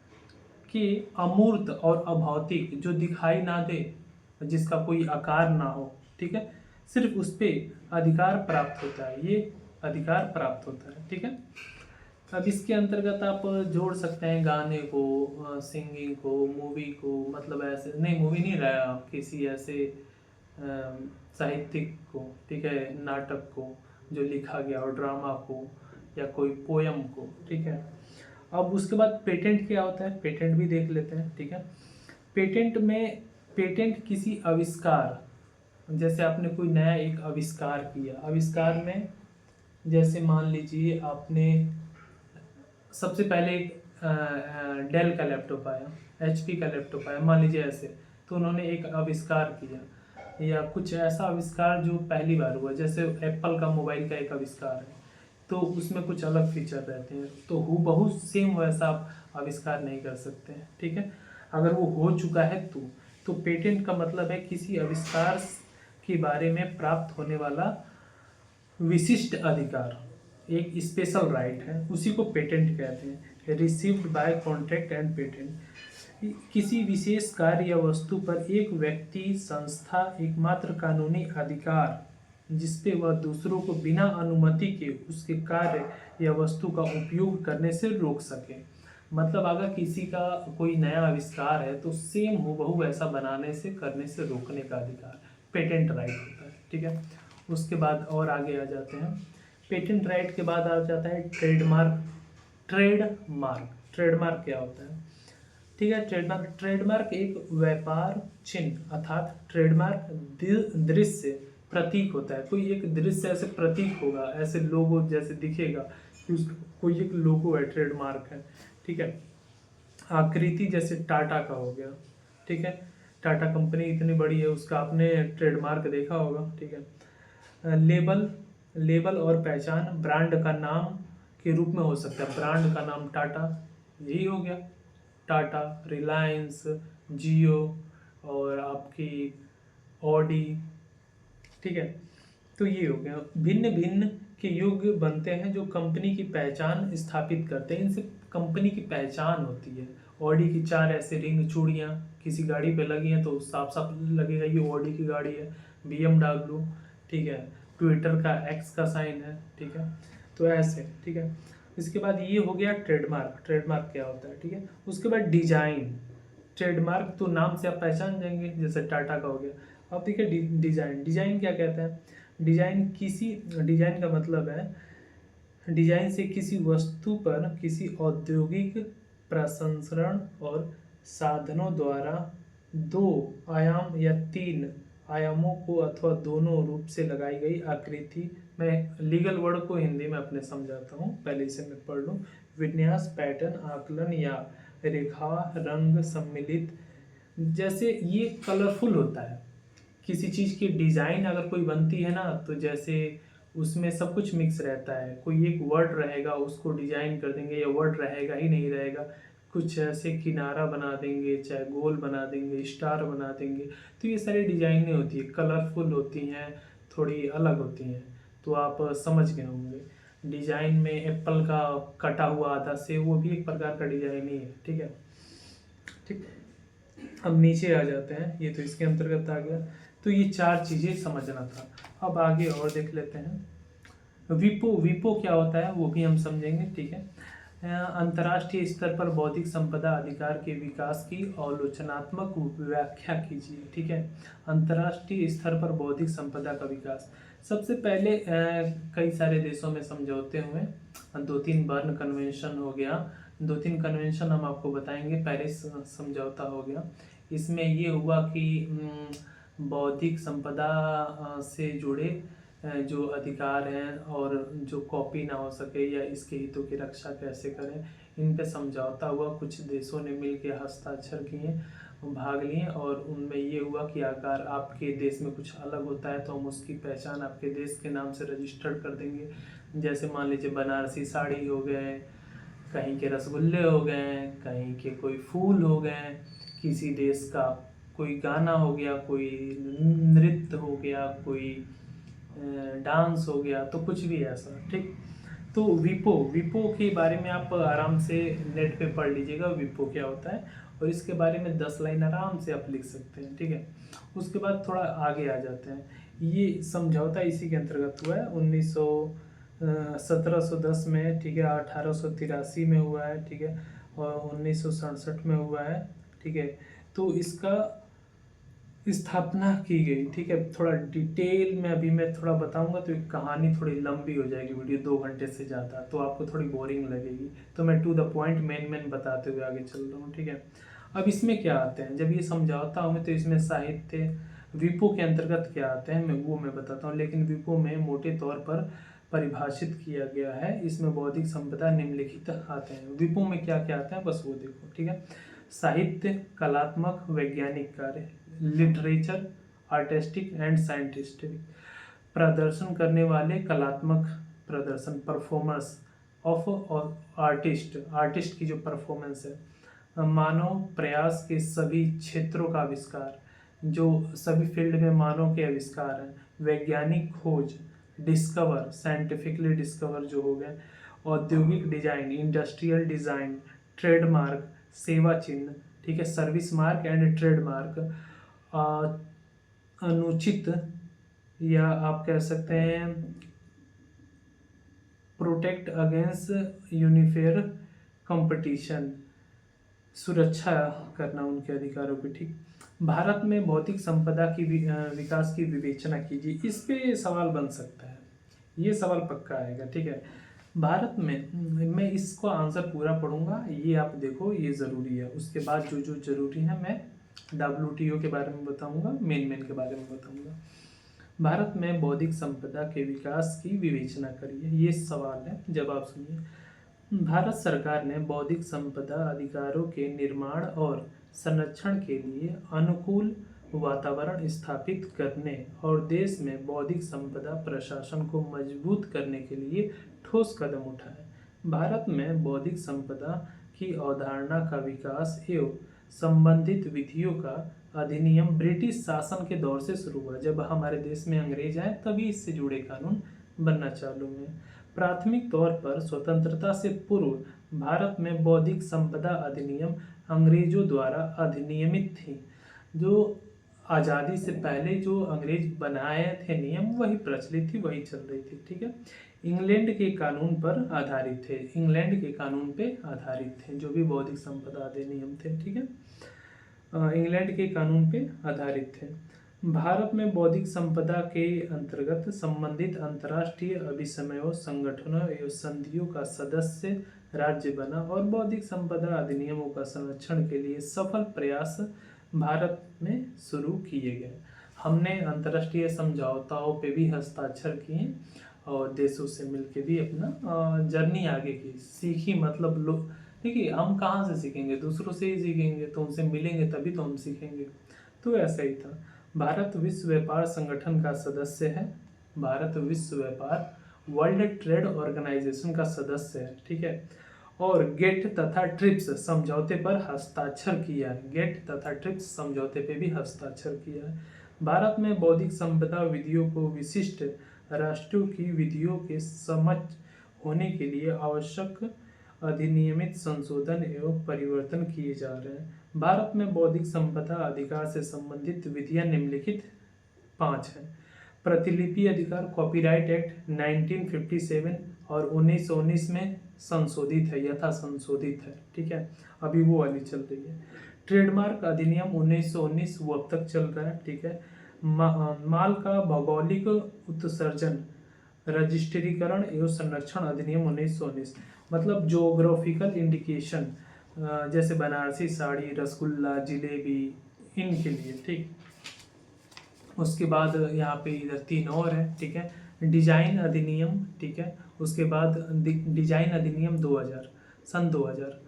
के अमूर्त और अभौतिक, जो दिखाई ना दे, जिसका कोई आकार ना हो, ठीक है, सिर्फ उस पर अधिकार प्राप्त होता है, ये अधिकार प्राप्त होता है। ठीक है, अब इसके अंतर्गत आप जोड़ सकते हैं गाने को, सिंगिंग को, मूवी को, मतलब ऐसे नहीं, मूवी नहीं रहा, किसी ऐसे साहित्यिक को, ठीक है, नाटक को जो लिखा गया और ड्रामा को या कोई पोयम को। ठीक है, अब उसके बाद पेटेंट क्या होता है, पेटेंट भी देख लेते हैं। ठीक है, पेटेंट किसी आविष्कार, जैसे आपने कोई नया एक आविष्कार किया, आविष्कार में जैसे मान लीजिए आपने सबसे पहले एक डेल का लैपटॉप आया, एचपी का लैपटॉप आया, मान लीजिए ऐसे, तो उन्होंने एक आविष्कार किया या कुछ ऐसा आविष्कार जो पहली बार हुआ, जैसे एप्पल का मोबाइल का एक आविष्कार है तो उसमें कुछ अलग फीचर रहते हैं, तो हूबहू सेम वैसा आप आविष्कार नहीं कर सकते हैं। ठीक है, अगर वो हो चुका है तो पेटेंट का मतलब है किसी आविष्कार के बारे में प्राप्त होने वाला विशिष्ट अधिकार, एक स्पेशल राइट है, उसी को पेटेंट कहते हैं। Received by contract and patent, किसी विशेष कार्य या वस्तु पर एक व्यक्ति, संस्था एकमात्र कानूनी अधिकार जिसपे वह दूसरों को बिना अनुमति के उसके कार्य या वस्तु का उपयोग करने से रोक सके। मतलब अगर किसी का कोई नया आविष्कार है तो सेम हूबहू ऐसा बनाने से, करने से रोकने का अधिकार पेटेंट राइट होता है। ठीक है, उसके बाद और आगे आ जाते हैं, पेटेंट राइट के बाद आ जाता है ट्रेडमार्क। ट्रेडमार्क क्या होता है, ठीक है। ट्रेडमार्क, ट्रेडमार्क एक व्यापार चिन्ह अर्थात ट्रेडमार्क दृश्य प्रतीक होता है। कोई एक दृश्य ऐसे प्रतीक होगा, ऐसे लोगो जैसे दिखेगा कि कोई एक लोगो है, ट्रेडमार्क है। ठीक है। आकृति जैसे टाटा का हो गया, ठीक है, टाटा कंपनी इतनी बड़ी है, उसका आपने ट्रेडमार्क देखा होगा। ठीक है। लेबल, लेबल और पहचान ब्रांड का नाम के रूप में हो सकता है। ब्रांड का नाम टाटा, यही हो गया टाटा, रिलायंस, जियो और आपकी ऑडी। ठीक है। तो ये हो गया। भिन्न भिन्न के युग बनते हैं जो कंपनी की पहचान स्थापित करते हैं। इनसे कंपनी की पहचान होती है। ऑडी की 4 ऐसे रिंग चूड़ियाँ किसी गाड़ी पे लगी हैं तो साफ साफ लगेगा ये ऑडी की गाड़ी है। BMW, ठीक है, ट्विटर का एक्स का साइन है। ठीक है। तो ऐसे, ठीक है। इसके बाद ये हो गया ट्रेडमार्क। ट्रेडमार्क क्या होता है, ठीक है। उसके बाद डिजाइन। ट्रेडमार्क तो नाम से आप पहचान जाएंगे, जैसे टाटा का हो गया। अब देखिए डिजाइन, डिजाइन क्या कहते हैं। डिजाइन किसी, डिजाइन का मतलब है डिजाइन से किसी वस्तु पर किसी औद्योगिक प्रसंस्करण और साधनों द्वारा 2 आयाम या 3 आयामों को अथवा दोनों रूप से लगाई गई आकृति। मैं लीगल वर्ड को हिंदी में अपने समझाता हूँ, पहले इसे मैं पढ़ लूँ। विन्यास, पैटर्न, आकलन या रेखा, रंग सम्मिलित। जैसे ये कलरफुल होता है। किसी चीज़ की डिज़ाइन अगर कोई बनती है ना, तो जैसे उसमें सब कुछ मिक्स रहता है। कोई एक वर्ड रहेगा उसको डिजाइन कर देंगे, या वर्ड रहेगा ही नहीं रहेगा, कुछ ऐसे किनारा बना देंगे, चाहे गोल बना देंगे, स्टार बना देंगे। तो ये सारी डिजाइनें होती है, कलरफुल होती हैं, थोड़ी अलग होती हैं। तो आप समझ गए होंगे। डिजाइन में एप्पल का कटा हुआ आधा से, वो भी एक प्रकार का डिजाइन ही है। ठीक है। ठीक। अब नीचे आ जाते हैं, ये तो इसके अंतर्गत आ गया। तो ये 4 चीजें समझना था। अब आगे और देख लेते हैं। विपो, विपो क्या होता है वो भी हम समझेंगे। ठीक है। अंतर्राष्ट्रीय स्तर पर बौद्धिक संपदा अधिकार के विकास की आलोचनात्मक व्याख्या कीजिए। ठीक है। अंतर्राष्ट्रीय स्तर पर बौद्धिक संपदा का विकास, सबसे पहले कई सारे देशों में समझौते हुए, 2-3 बर्न कन्वेंशन हो गया, 2-3 कन्वेंशन हम आपको बताएंगे। पेरिस समझौता हो गया। इसमें ये हुआ कि बौद्धिक संपदा से जुड़े जो अधिकार हैं और जो कॉपी ना हो सके या इसके हितों की रक्षा कैसे करें, इन पे समझौता हुआ। कुछ देशों ने मिलकर हस्ताक्षर किए, भाग लिए, और उनमें ये हुआ कि अगर आपके देश में कुछ अलग होता है तो हम उसकी पहचान आपके देश के नाम से रजिस्टर्ड कर देंगे। जैसे मान लीजिए बनारसी साड़ी हो गए, कहीं के रसगुल्ले हो गए, कहीं के कोई फूल हो गए, किसी देश का कोई गाना हो गया, कोई नृत्य हो गया, कोई डांस हो गया, तो कुछ भी ऐसा। ठीक। तो विपो, विपो के बारे में आप आराम से नेट पे पढ़ लीजिएगा, विपो क्या होता है, और इसके बारे में 10 लाइन आराम से आप लिख सकते हैं। ठीक है। उसके बाद थोड़ा आगे आ जाते हैं। ये समझौता इसी के अंतर्गत हुआ है, 1710 में। ठीक है। 1883 में हुआ है। ठीक है। और 1967 में हुआ है। ठीक है। तो इसका स्थापना की गई। ठीक है। थोड़ा डिटेल में अभी मैं थोड़ा बताऊंगा तो एक कहानी थोड़ी लंबी हो जाएगी, वीडियो 2 घंटे से ज़्यादा, तो आपको थोड़ी बोरिंग लगेगी। तो मैं टू द पॉइंट मेन बताते हुए आगे चल रहा हूँ। ठीक है। अब इसमें क्या आते हैं, जब ये समझौता हुए तो इसमें साहित्य, विपो के अंतर्गत क्या आते हैं मैं बताता हूँ। लेकिन विपो में मोटे तौर पर परिभाषित किया गया है। इसमें बौद्धिक संपदा निम्नलिखित आते हैं। विपो में क्या क्या आता है बस वो देखो। ठीक है। साहित्य, कलात्मक, वैज्ञानिक कार्य, लिटरेचर, आर्टिस्टिक एंड साइंटिस्टिक, प्रदर्शन करने वाले, कलात्मक प्रदर्शन, परफॉर्मेंस ऑफ आर्टिस्ट, आर्टिस्ट की जो परफॉर्मेंस है, मानव प्रयास के सभी क्षेत्रों का आविष्कार, जो सभी फील्ड में मानव के आविष्कार हैं, वैज्ञानिक खोज, डिस्कवर, साइंटिफिकली डिस्कवर जो हो गए, औद्योगिक डिजाइन, इंडस्ट्रियल डिजाइन, ट्रेडमार्क, सेवा चिन्ह, ठीक है, सर्विस मार्क एंड ट्रेडमार्क, अनुचित या आप कह सकते हैं प्रोटेक्ट अगेंस्ट यूनिफेयर कंपटीशन, सुरक्षा करना उनके अधिकारों की। ठीक। भारत में भौतिक संपदा की विकास की विवेचना कीजिए। इस पे सवाल बन सकता है, ये सवाल पक्का आएगा। ठीक है। भारत में मैं इसको आंसर पूरा पढ़ूंगा, ये आप देखो, ये ज़रूरी है। उसके बाद जो जो ज़रूरी है मैं WTO के बारे में बताऊंगा, मेन के बारे में बताऊंगा। भारत में बौद्धिक संपदा के विकास की विवेचना करिए, ये सवाल है, जवाब सुनिए। भारत सरकार ने बौद्धिक संपदा अधिकारों के निर्माण और संरक्षण के लिए अनुकूल वातावरण स्थापित करने और देश में बौद्धिक संपदा प्रशासन को मजबूत करने के लिए ठोस कदम उठाए। भारत में बौद्धिक संपदा की अवधारणा का विकास एवं संबंधित विधियों का अधिनियम ब्रिटिश शासन के दौर से शुरू हुआ। जब हमारे देश में अंग्रेज आए तभी इससे जुड़े कानून बनना चालू हुए। प्राथमिक तौर पर स्वतंत्रता से पूर्व भारत में बौद्धिक संपदा अधिनियम अंग्रेजों द्वारा अधिनियमित थी। जो आज़ादी से पहले जो अंग्रेज बनाए थे नियम वही प्रचलित थी, वही चल रही थी, ठीक है। इंग्लैंड के कानून पर आधारित थे, इंग्लैंड के कानून पे आधारित थे जो भी बौद्धिक संपदा अधिनियम थे, ठीक है, इंग्लैंड के कानून पे आधारित थे। भारत में बौद्धिक संपदा के अंतर्गत संबंधित अंतर्राष्ट्रीय अभिसमयों, संगठनों एवं संधियों का सदस्य राज्य बना और बौद्धिक संपदा अधिनियमों का संरक्षण के लिए सफल प्रयास भारत में शुरू किए गए। हमने अंतर्राष्ट्रीय समझौताओं पे भी हस्ताक्षर किए और देशों से मिलके भी अपना जर्नी आगे की सीखी। मतलब लोग, देखिए हम कहाँ से सीखेंगे, दूसरों से ही सीखेंगे, तो उनसे मिलेंगे तभी तो हम सीखेंगे। तो ऐसा ही था। भारत विश्व व्यापार संगठन का सदस्य है, भारत विश्व व्यापार वर्ल्ड ट्रेड ऑर्गेनाइजेशन का सदस्य है, ठीक है, और गेट तथा ट्रिप्स समझौते पर हस्ताक्षर किया है, गेट तथा ट्रिप्स समझौते पे भी हस्ताक्षर किया है। भारत में बौद्धिक संपदा विधियों को विशिष्ट राष्ट्रों की विधियों के समक्ष होने के लिए आवश्यक अधिनियमित संशोधन एवं परिवर्तन किए जा रहे हैं। भारत में बौद्धिक संपदा अधिकार से संबंधित विधियां निम्नलिखित 5 हैं। प्रतिलिपि अधिकार, कॉपीराइट एक्ट 1957 और 1919 में संशोधित है, यथा संशोधित है, ठीक है, अभी वो वाली चल रही है। ट्रेडमार्क अधिनियम 1919 वो अब तक चल रहा है, ठीक है। माल का भौगोलिक उत्सर्जन रजिस्ट्रीकरण एवं संरक्षण अधिनियम 1919, मतलब जोग्राफिकल इंडिकेशन, जैसे बनारसी साड़ी, रसगुल्ला, जिलेबी, इनके लिए, ठीक। उसके बाद यहाँ पे इधर 3 और है, ठीक है। डिजाइन अधिनियम, ठीक है, उसके बाद डिजाइन अधिनियम 2000 सन 2000,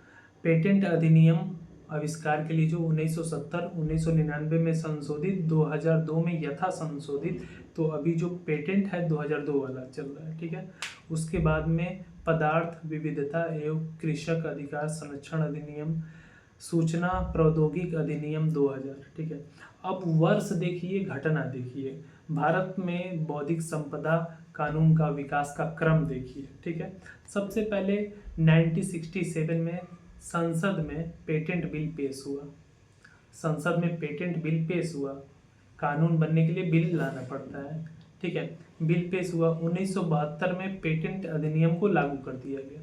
पेटेंट अधिनियम आविष्कार के लिए जो 1970 1999 में संशोधित, 2002 में यथा संशोधित, तो अभी जो पेटेंट है 2002 वाला चल रहा है, ठीक है। उसके बाद में पदार्थ विविधता एवं कृषक अधिकार संरक्षण अधिनियम, सूचना प्रौद्योगिक अधिनियम 2000, ठीक है। अब वर्ष देखिए, घटना देखिए, भारत में बौद्धिक संपदा कानून का विकास का क्रम देखिए, ठीक है। सबसे पहले 1967 में संसद में पेटेंट बिल पेश हुआ, संसद में पेटेंट बिल पेश हुआ, कानून बनने के लिए बिल लाना पड़ता है, ठीक है। बिल पेश हुआ, 1972 में पेटेंट अधिनियम को लागू कर दिया गया,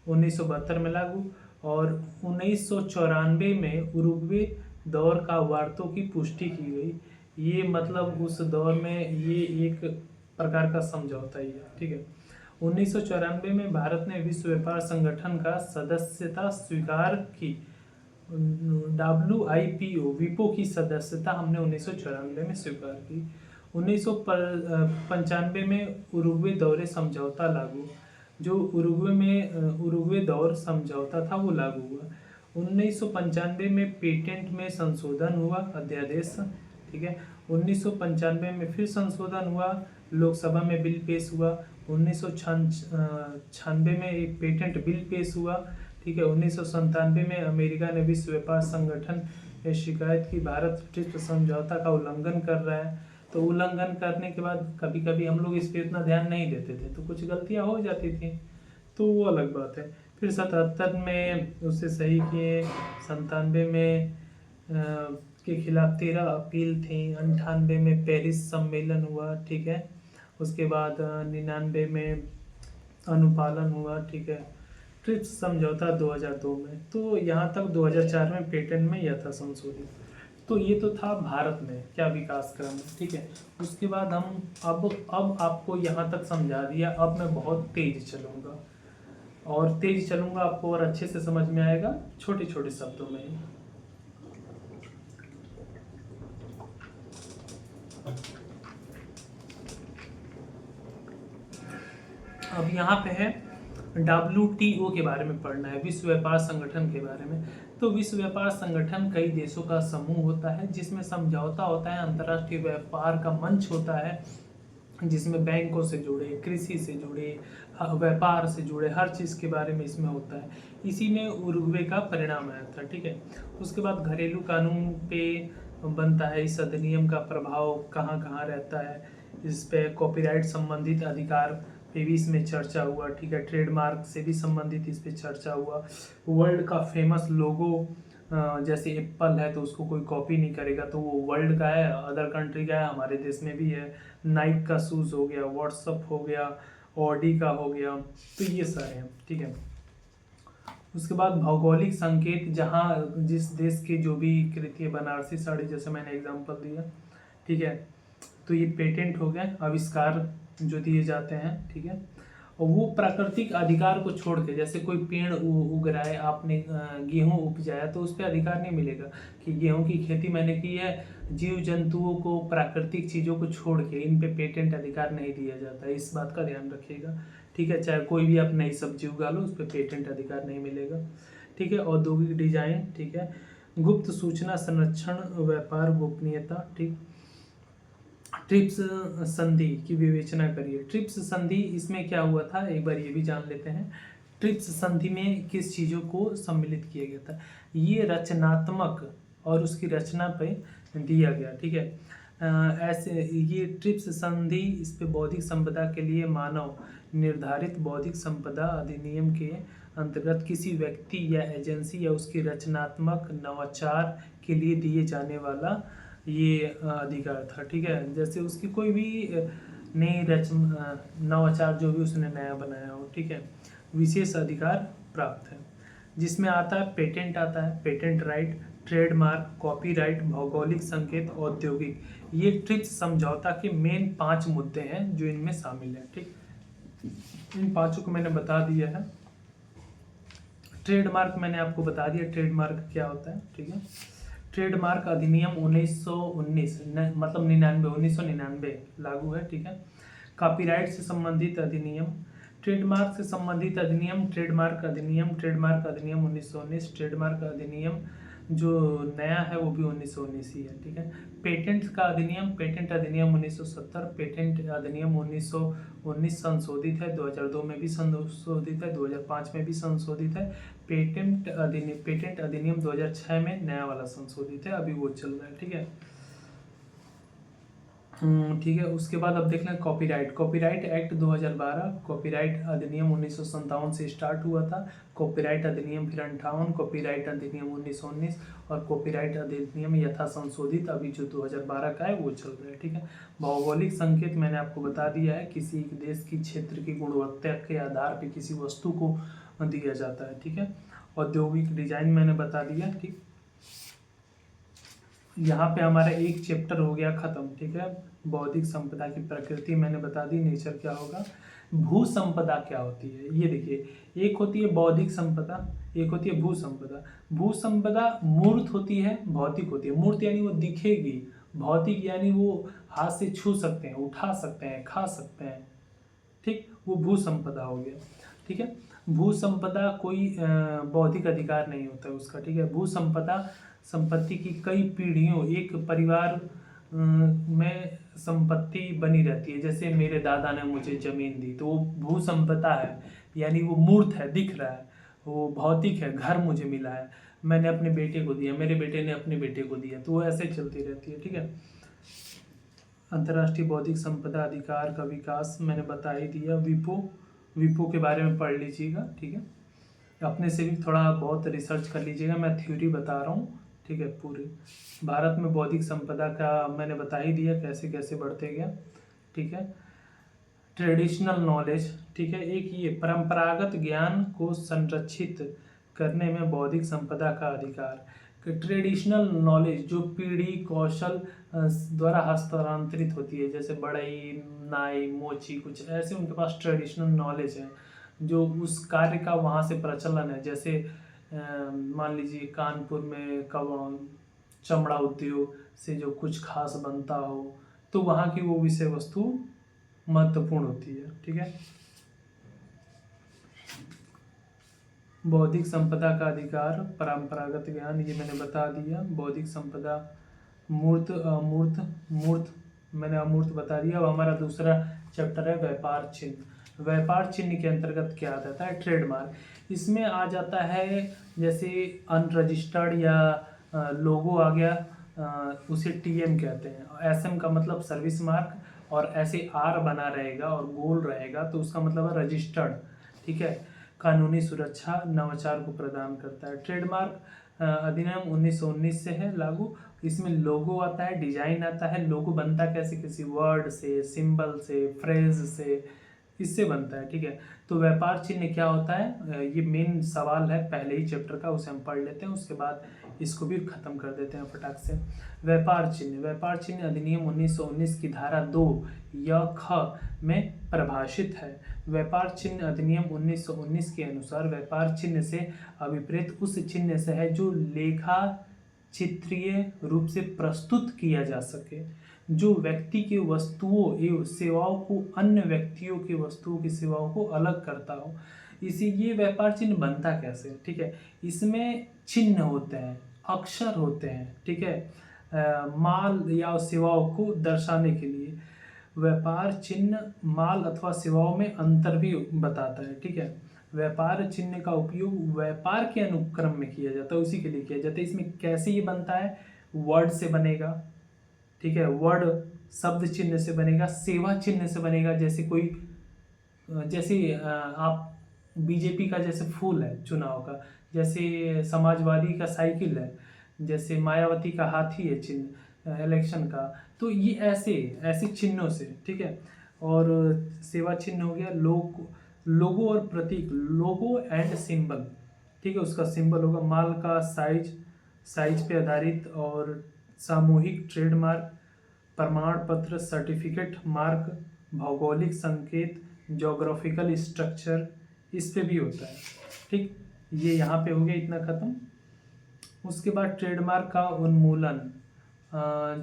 1972 में लागू, और 1994 में उरुग्वे दौर का वार्तों की पुष्टि की गई। ये मतलब उस दौर में ये एक प्रकार का समझौता ही है, ठीक है। 1994 में भारत ने विश्व व्यापार संगठन का सदस्यता स्वीकार की, WIPO विपो की सदस्यता हमने 1994 में स्वीकार की। 1995 में उरुग्वे दौरे समझौता लागू, जो उरुग्वे दौर समझौता था वो लागू हुआ। 1995 में पेटेंट में संशोधन हुआ, अध्यादेश, ठीक है। 1995 में फिर संशोधन हुआ, लोकसभा में बिल पेश हुआ। 1996 में एक पेटेंट बिल पेश हुआ, ठीक है। 1997 में अमेरिका ने विश्व व्यापार संगठन में शिकायत की, भारत ट्रिप्स समझौता का उल्लंघन कर रहा है। तो उल्लंघन करने के बाद कभी कभी हम लोग इस पर उतना ध्यान नहीं देते थे, तो कुछ गलतियां हो जाती थी, तो वो अलग बात है। फिर 77 में उसे सही किए, 97 में के खिलाफ 13 अपील थी, 98 में पेरिस सम्मेलन हुआ, ठीक है। उसके बाद 99 में अनुपालन हुआ, ठीक है। ट्रिप्स समझौता 2002 में, तो यहाँ तक 2004 में पेटेंट में यथा संशोधित। तो ये तो था भारत में क्या विकास क्रम, ठीक है। उसके बाद हम अब आपको यहाँ तक समझा दिया, अब मैं बहुत तेज चलूँगा। और तेज चलूँगा आपको और अच्छे से समझ में आएगा, छोटे छोटे शब्दों में ही। अब यहाँ पे है WTO के बारे में पढ़ना है, विश्व व्यापार संगठन के बारे में। तो विश्व व्यापार संगठन कई देशों का समूह होता है जिसमें समझौता होता है, अंतर्राष्ट्रीय व्यापार का मंच होता है जिसमें बैंकों से जुड़े, कृषि से जुड़े, व्यापार से जुड़े हर चीज़ के बारे में इसमें होता है। इसी में उरुग्वे का परिणाम आया था, ठीक है। उसके बाद घरेलू कानून पे बनता है, इस अधिनियम का प्रभाव कहाँ कहाँ रहता है, इस पे कॉपीराइट संबंधित अधिकार पे भी इसमें चर्चा हुआ, ठीक है। ट्रेडमार्क से भी संबंधित इस पे चर्चा हुआ। वर्ल्ड का फेमस लोगो जैसे एप्पल है तो उसको कोई कॉपी नहीं करेगा, तो वो वर्ल्ड का है, अदर कंट्री का है, हमारे देश में भी है। नाइक का शूज़ हो गया, व्हाट्सअप हो गया, ऑडी का हो गया, तो ये सारे हैं, ठीक है। उसके बाद भौगोलिक संकेत, जहाँ जिस देश की जो भी कृति है, बनारसी साड़ी जैसे मैंने एग्जांपल दिया, ठीक है। तो ये पेटेंट हो गया, आविष्कार जो दिए जाते हैं, ठीक है। और वो प्राकृतिक अधिकार को छोड़ के, जैसे कोई पेड़ उग रहा है, आपने गेहूं उपजाया तो उस पर अधिकार नहीं मिलेगा कि गेहूं की खेती मैंने की है, जीव जंतुओं को, प्राकृतिक चीज़ों को छोड़ के इन पे पेटेंट अधिकार नहीं दिया जाता है, इस बात का ध्यान रखिएगा, ठीक है। चाहे कोई भी आप नई सब्जी उगा लो, उस पर पेटेंट अधिकार नहीं मिलेगा, ठीक है। औद्योगिक डिजाइन, ठीक है। गुप्त सूचना संरक्षण, व्यापार गोपनीयता, ठीक। ट्रिप्स संधि की विवेचना करिए। ट्रिप्स संधि, इसमें क्या हुआ था एक बार ये भी जान लेते हैं। ट्रिप्स संधि में किस चीज़ों को सम्मिलित किया गया था, ये रचनात्मक और उसकी रचना पे दिया गया, ठीक है। ऐसे ये ट्रिप्स संधि, इस पे बौद्धिक संपदा के लिए मानव निर्धारित बौद्धिक संपदा अधिनियम के अंतर्गत किसी व्यक्ति या एजेंसी या उसकी रचनात्मक नवाचार के लिए दिए जाने वाला ये अधिकार था, ठीक है। जैसे उसकी कोई भी नई नवाचार जो भी उसने नया बनाया हो, ठीक है, विशेष अधिकार प्राप्त है, जिसमें आता है पेटेंट, आता है पेटेंट राइट, ट्रेडमार्क, कॉपीराइट, भौगोलिक संकेत, औद्योगिक। ये ट्रिप्स समझौता के मेन 5 मुद्दे हैं जो इनमें शामिल हैं, ठीक। इन 5 को मैंने बता दिया है। ट्रेडमार्क मैंने आपको बता दिया, ट्रेडमार्क क्या होता है, ठीक है। ट्रेडमार्क अधिनियम 1919 मतलब 1999 लागू है, ठीक है। कॉपीराइट से संबंधित अधिनियम, ट्रेडमार्क से संबंधित अधिनियम, ट्रेडमार्क अधिनियम, ट्रेडमार्क अधिनियम 1919, ट्रेडमार्क अधिनियम जो नया है वो भी 1919 ही है, ठीक है। पेटेंट का अधिनियम, पेटेंट अधिनियम 1970, पेटेंट अधिनियम 1919 संशोधित है, 2002 में भी संशोधित है, 2005 में भी संशोधित है। पेटेंट अधिनियम 2006 में नया वाला संशोधित है, अभी वो चल रहा है, ठीक है। ठीक है। उसके बाद अब देख लें कॉपीराइट। कॉपीराइट एक्ट 2012, कॉपीराइट अधिनियम 1957 से स्टार्ट हुआ था, कॉपीराइट अधिनियम फिर 58, कॉपीराइट अधिनियम 1919 और कॉपीराइट अधिनियम यथा संशोधित अभी जो 2012 का है वो चल रहा है, ठीक है। भौगोलिक संकेत मैंने आपको बता दिया है, किसी एक देश की क्षेत्र की गुणवत्ता के आधार पर किसी वस्तु को दिया जाता है, ठीक है। औद्योगिक डिजाइन मैंने बता दिया, ठीक। यहाँ पे हमारा एक चैप्टर हो गया खत्म, ठीक है। बौद्धिक संपदा की प्रकृति मैंने बता दी, नेचर क्या होगा। भू संपदा क्या होती है, ये देखिए, एक होती है बौद्धिक संपदा, एक होती है भू संपदा। भू संपदा मूर्त होती है, भौतिक होती है। मूर्त यानी वो दिखेगी, भौतिक यानी वो हाथ से छू सकते हैं, उठा सकते हैं, खा सकते हैं, ठीक, वो भू संपदा हो गया, ठीक है। भू संपदा कोई बौद्धिक अधिकार नहीं होता है उसका, ठीक है। भू संपदा संपत्ति की कई पीढ़ियों, एक परिवार में संपत्ति बनी रहती है। जैसे मेरे दादा ने मुझे जमीन दी तो वो भू संपदा है, यानी वो मूर्त है, दिख रहा है, वो भौतिक है। घर मुझे मिला है, मैंने अपने बेटे को दिया, मेरे बेटे ने अपने बेटे को दिया, तो वो ऐसे चलती रहती है, ठीक है। अंतर्राष्ट्रीय बौद्धिक संपदा अधिकार का विकास मैंने बता ही दिया। विपो के बारे में पढ़ लीजिएगा, ठीक है। अपने से भी थोड़ा बहुत रिसर्च कर लीजिएगा, मैं थ्योरी बता रहा हूँ, ठीक है। पूरी भारत में बौद्धिक संपदा का मैंने बता ही दिया कैसे कैसे बढ़ते गया, ठीक है। ट्रेडिशनल नॉलेज, ठीक है, एक ये परंपरागत ज्ञान को संरक्षित करने में बौद्धिक संपदा का अधिकार। ट्रेडिशनल नॉलेज जो पीढ़ी कौशल द्वारा हस्तांतरित होती है, जैसे बढ़ई, नाई, मोची, कुछ ऐसे उनके पास ट्रेडिशनल नॉलेज है जो उस कार्य का वहाँ से प्रचलन है। जैसे मान लीजिए कानपुर में कब चमड़ा उद्योग से जो कुछ खास बनता हो, तो वहाँ की वो विषय वस्तु महत्वपूर्ण होती है। ठीक है। बौद्धिक संपदा का अधिकार, परंपरागत ज्ञान, ये मैंने बता दिया। बौद्धिक संपदा, मूर्त अमूर्त, मूर्त मैंने अमूर्त बता दिया। अब हमारा दूसरा चैप्टर है व्यापार चिन्ह। व्यापार चिन्ह के अंतर्गत क्या आता है? ट्रेडमार्क। इसमें आ जाता है जैसे अनरजिस्टर्ड या लोगो आ गया, उसे टीएम कहते हैं। एसएम का मतलब सर्विस मार्क, और ऐसे आर बना रहेगा और गोल रहेगा तो उसका मतलब है रजिस्टर्ड। ठीक है। कानूनी सुरक्षा, नवाचार को प्रदान करता है। ट्रेडमार्क अधिनियम 1919 से है लागू। इसमें लोगो आता है, डिजाइन आता है। लोगो बनता कैसे? किसी वर्ड से, सिंबल से, फ्रेज से, इससे बनता है। ठीक है। तो व्यापार चिन्ह क्या होता है? ये मेन सवाल है पहले ही चैप्टर का, उसे हम पढ़ लेते हैं, उसके बाद इसको भी खत्म कर देते हैं फटाक से। व्यापार चिन्ह। व्यापार चिन्ह अधिनियम 1919 की धारा 2 या ख में परिभाषित है। व्यापार चिन्ह अधिनियम 1919 के अनुसार व्यापार चिन्ह से अभिप्रेत उस चिन्ह से है जो लेखा चित्रीय रूप से प्रस्तुत किया जा सके, जो व्यक्ति के वस्तुओं एवं सेवाओं को अन्य व्यक्तियों की वस्तुओं की सेवाओं को अलग करता हो। इसी ये व्यापार चिन्ह बनता कैसे? ठीक है। इसमें चिन्ह होते हैं, अक्षर होते हैं। ठीक है। माल या सेवाओं को दर्शाने के लिए व्यापार चिन्ह माल अथवा सेवाओं में अंतर भी बताता है। ठीक है। व्यापार चिन्ह का उपयोग व्यापार के अनुक्रम में किया जाता है, उसी के लिए किया जाता है। इसमें कैसे ये बनता है? वर्ड से बनेगा। ठीक है। वर्ड शब्द चिन्ह से बनेगा, सेवा चिन्ह से बनेगा। जैसे कोई जैसे आप बीजेपी का जैसे फूल है चुनाव का, जैसे समाजवादी का साइकिल है, जैसे मायावती का हाथी है चिन्ह इलेक्शन का। तो ये ऐसे ऐसे चिन्हों से। ठीक है। और सेवा चिन्ह हो गया लोगो और प्रतीक, लोगो एंड सिंबल। ठीक है। उसका सिंबल होगा माल का साइज पे आधारित, और सामूहिक ट्रेडमार्क, प्रमाण पत्र, सर्टिफिकेट मार्क, भौगोलिक संकेत, जोग्राफिकल स्ट्रक्चर, इस पे भी होता है। ठीक, ये यहाँ पे हो गया, इतना खत्म। उसके बाद ट्रेडमार्क का उन्मूलन,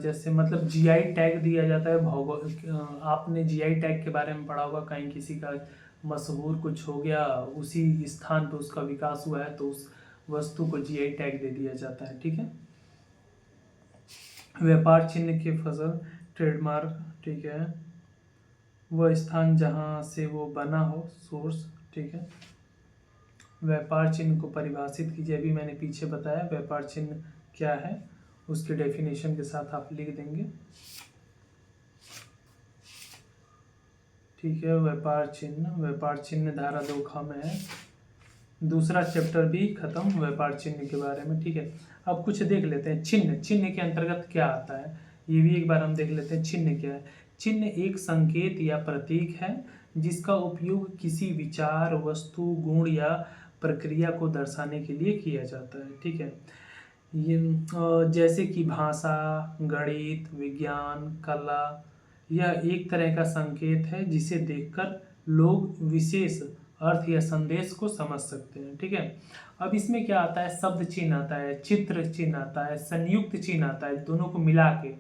जैसे मतलब जीआई टैग दिया जाता है। आपने जीआई टैग के बारे में पढ़ा होगा, कहीं किसी का मशहूर कुछ हो गया, उसी स्थान पे उसका विकास हुआ है तो उस वस्तु को जीआई टैग दे दिया जाता है। ठीक है। व्यापार चिन्ह के फसल ट्रेडमार्क। ठीक है। वह स्थान जहाँ से वो बना हो, सोर्स। ठीक है। व्यापार चिन्ह को परिभाषित कीजिए। अभी मैंने पीछे बताया व्यापार चिन्ह क्या है, उसके डेफिनेशन के साथ आप लिख देंगे। ठीक है। व्यापार चिन्ह धारा 2 ख में है। दूसरा चैप्टर भी खत्म व्यापार चिन्ह के बारे में। ठीक है। अब कुछ देख लेते हैं। चिन्ह के अंतर्गत क्या आता है, ये भी एक बार हम देख लेते हैं। चिन्ह क्या है? चिन्ह एक संकेत या प्रतीक है जिसका उपयोग किसी विचार, वस्तु, गुण या प्रक्रिया को दर्शाने के लिए किया जाता है। ठीक है। ये जैसे कि भाषा, गणित, विज्ञान, कला, यह एक तरह का संकेत है जिसे देखकर लोग विशेष अर्थ या संदेश को समझ सकते हैं। ठीक है। अब इसमें क्या आता है? शब्द चिन्ह आता है, चित्र चिन्ह आता है, संयुक्त चिन्ह आता है, दोनों को मिला के।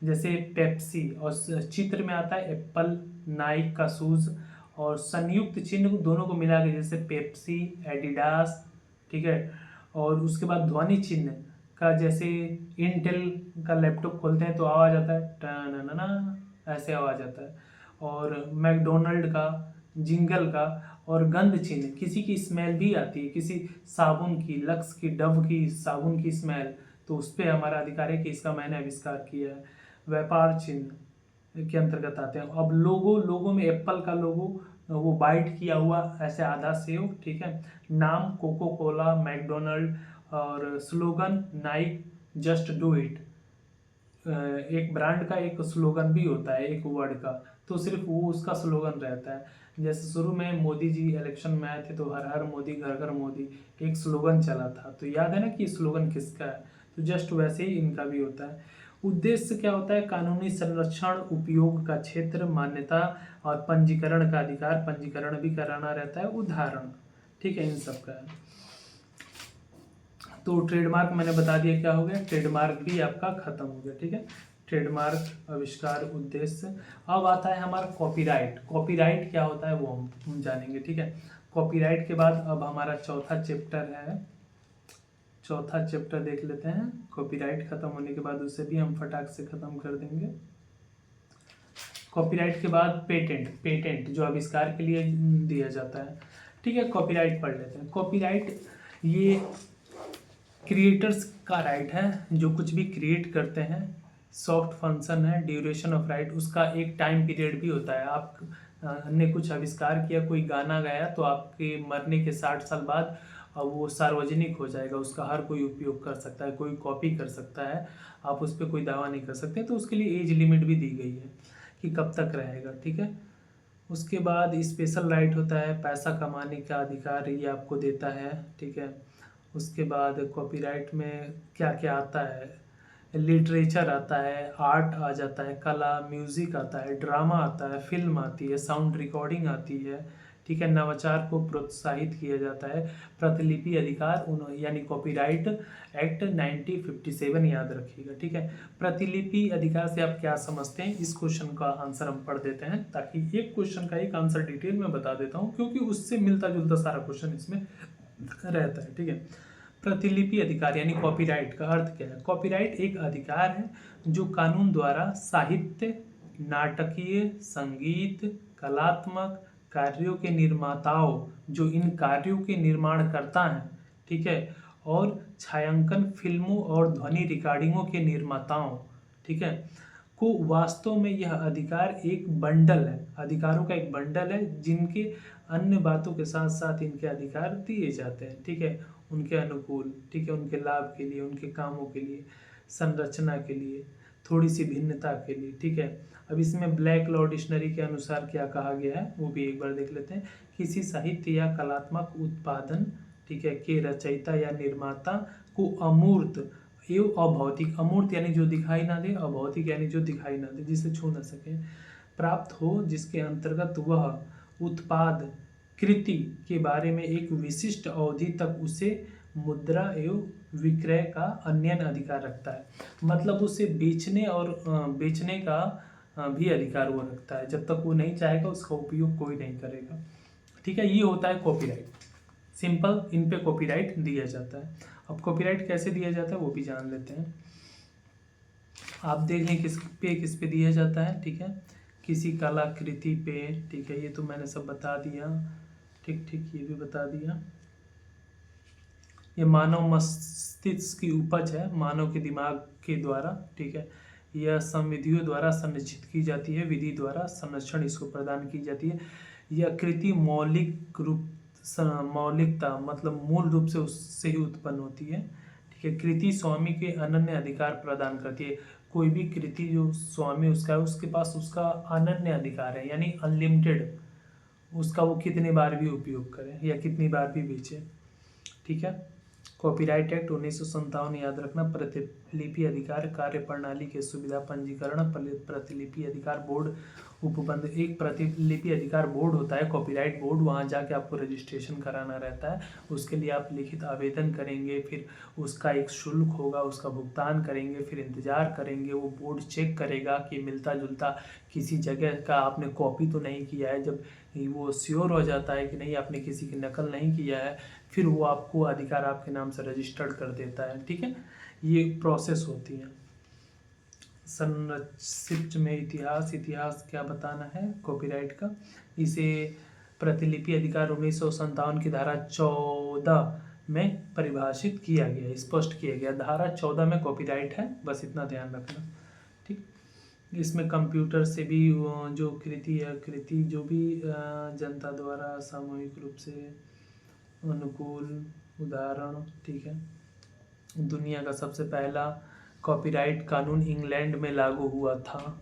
जैसे पेप्सी, और चित्र में आता है एप्पल, नाइक का शूज, और संयुक्त चिन्ह दोनों को मिला के जैसे पेप्सी, एडिडास। ठीक है। और उसके बाद ध्वनि चिन्ह का, जैसे इंटेल का लैपटॉप खोलते हैं तो आवाज़ आता है टननना, ऐसे आवाज़ आता है। और मैकडोनल्ड का, जिंगल का। और गंध चिन्ह, किसी की स्मेल भी आती है, किसी साबुन की, लक्स की, डव की साबुन की स्मेल, तो उस पर हमारा अधिकार है कि इसका मैंने आविष्कार किया है। व्यापार चिन्ह के अंतर्गत आते हैं। अब लोगो में एप्पल का लोगो, वो बाइट किया हुआ ऐसे आधा सेव। ठीक है। नाम कोको कोला, मैकडोनल्ड, और slogan Naik, just do it. एक ब्रांड का एक स्लोगन भी होता है, एक वर्ड का, तो सिर्फ वो उसका स्लोगन रहता है। जैसे शुरू में मोदी जी इलेक्शन में आए थे तो हर हर मोदी, घर घर मोदी, एक स्लोगन चला था, तो याद है ना कि स्लोगन किसका है? तो जस्ट वैसे ही इनका भी होता है। उद्देश्य क्या होता है? कानूनी संरक्षण, उपयोग का क्षेत्र, मान्यता और पंजीकरण का अधिकार, पंजीकरण भी कराना रहता है, उदाहरण, ठीक है, इन सब का है। तो ट्रेडमार्क मैंने बता दिया क्या हो गया, ट्रेडमार्क भी आपका खत्म हो गया, ठीक है। ट्रेडमार्क, आविष्कार, उद्देश्य। अब आता है हमारा कॉपीराइट। कॉपीराइट क्या होता है वो हम जानेंगे, ठीक है। कॉपीराइट के बाद अब हमारा चौथा चैप्टर है, चौथा चैप्टर देख लेते हैं। कॉपीराइट खत्म होने के बाद उसे भी हम फटाक से खत्म कर देंगे। कॉपीराइट के बाद पेटेंट, पेटेंट जो आविष्कार के लिए दिया जाता है, ठीक है। कॉपीराइट पढ़ लेते हैं। कॉपीराइट ये क्रिएटर्स का राइट है, जो कुछ भी क्रिएट करते हैं। सॉफ्ट फंक्शन है, ड्यूरेशन ऑफ राइट, उसका एक टाइम पीरियड भी होता है। आप ने कुछ आविष्कार किया, कोई गाना गाया, तो आपके मरने के 60 साल बाद वो सार्वजनिक हो जाएगा, उसका हर कोई उपयोग कर सकता है, कोई कॉपी कर सकता है, आप उस पर कोई दावा नहीं कर सकते। तो उसके लिए एज लिमिट भी दी गई है कि कब तक रहेगा, ठीक है। उसके बाद स्पेशल राइट होता है, पैसा कमाने का अधिकार ये आपको देता है, ठीक है। उसके बाद कॉपीराइट में क्या क्या आता है, लिटरेचर आता है, आर्ट आ जाता है, कला, म्यूज़िक आता है, ड्रामा आता है, फिल्म आती है, साउंड रिकॉर्डिंग आती है, ठीक है। नवाचार को प्रोत्साहित किया जाता है। प्रतिलिपि अधिकार यानी कॉपीराइट एक्ट 1957 याद रखिएगा, ठीक है। प्रतिलिपि अधिकार से आप क्या समझते हैं, इस क्वेश्चन का आंसर हम पढ़ देते हैं, ताकि एक क्वेश्चन का एक आंसर डिटेल में बता देता हूँ, क्योंकि उससे मिलता जुलता सारा क्वेश्चन इसमें रहता है, ठीक है। प्रतिलिपि अधिकार यानी कॉपीराइट का अर्थ क्या है? कॉपीराइट एक अधिकार है जो कानून द्वारा साहित्य, नाटकीय, संगीत, कलात्मक कार्यों के निर्माताओं, जो इन कार्यों के निर्माण करता है, ठीक है, और छायांकन फिल्मों और ध्वनि रिकॉर्डिंगों के निर्माताओं, ठीक है, को वास्तव में यह अधिकार एक बंडल है, अधिकारों का एक बंडल है, जिनके अन्य बातों के साथ साथ इनके अधिकार दिए जाते हैं, ठीक है, उनके अनुकूल, ठीक है, उनके लाभ के लिए, उनके कामों के लिए, संरचना के लिए, थोड़ी सी भिन्नता के लिए, ठीक है। अब इसमें ब्लैक लॉ डिक्शनरी के अनुसार क्या कहा गया है वो भी एक बार देख लेते हैं। किसी साहित्य या कलात्मक उत्पादन, ठीक है, के रचयिता या निर्माता को अमूर्त एवं अभौतिक, अमूर्त यानी जो दिखाई ना दे, अभौतिक यानी जो दिखाई ना दे, जिसे छू ना सके, प्राप्त हो, जिसके अंतर्गत वह उत्पाद कृति के बारे में एक विशिष्ट अवधि तक उसे मुद्रा एवं विक्रय का अन्य अधिकार रखता है। मतलब उसे बेचने और बेचने का भी अधिकार वो रखता है, जब तक वो नहीं चाहेगा उसका उपयोग कोई नहीं करेगा, ठीक है। ये होता है कॉपीराइट, सिंपल, इन पे कॉपीराइट दिया जाता है। अब कॉपीराइट कैसे दिया जाता है वो भी जान लेते हैं। आप देख लें किस पे दिया जाता है, ठीक है, किसी कलाकृति पे, ठीक है, ये तो मैंने सब बता दिया, ठीक ठीक, ये भी बता दिया। ये मानव मस्तिष्क की उपज है, मानव के दिमाग के द्वारा, ठीक है, यह संविधियों द्वारा संरक्षित की जाती है, विधि द्वारा संरक्षण इसको प्रदान की जाती है। यह कृति मौलिकता मतलब मूल रूप से उससे ही उत्पन्न होती है, ठीक है। कृति स्वामी के अनन्य अधिकार प्रदान करती है। कोई भी कृति जो स्वामी उसका है, उसके पास उसका अनन्य अधिकार है, यानी अनलिमिटेड, उसका वो कितनी बार भी उपयोग करे या कितनी बार भी बेचे, ठीक है। कॉपीराइट एक्ट 1957 याद रखना। प्रतिलिपि अधिकार कार्य प्रणाली के सुविधा पंजीकरण, प्रतिलिपि अधिकार बोर्ड उपबंध, एक प्रतिलिपि अधिकार बोर्ड होता है, कॉपीराइट बोर्ड, वहाँ जाके आपको रजिस्ट्रेशन कराना रहता है। उसके लिए आप लिखित आवेदन करेंगे, फिर उसका एक शुल्क होगा, उसका भुगतान करेंगे, फिर इंतजार करेंगे, वो बोर्ड चेक करेगा कि मिलता जुलता किसी जगह का आपने कॉपी तो नहीं किया है। जब वो श्योर हो जाता है कि नहीं आपने किसी की नकल नहीं किया है, फिर वो आपको अधिकार आपके नाम से रजिस्टर्ड कर देता है, ठीक है। ये प्रोसेस होती है। संरक्षित में इतिहास क्या बताना है कॉपीराइट का। इसे प्रतिलिपि अधिकार 1957 की धारा 14 में परिभाषित किया गया, स्पष्ट किया गया। धारा 14 में कॉपीराइट है, बस इतना ध्यान रखना, ठीक। इसमें कंप्यूटर से भी जो कृति है, कृति जो भी जनता द्वारा सामूहिक रूप से अनुकूल, उदाहरण, ठीक है। दुनिया का सबसे पहला कॉपीराइट कानून इंग्लैंड में लागू हुआ था।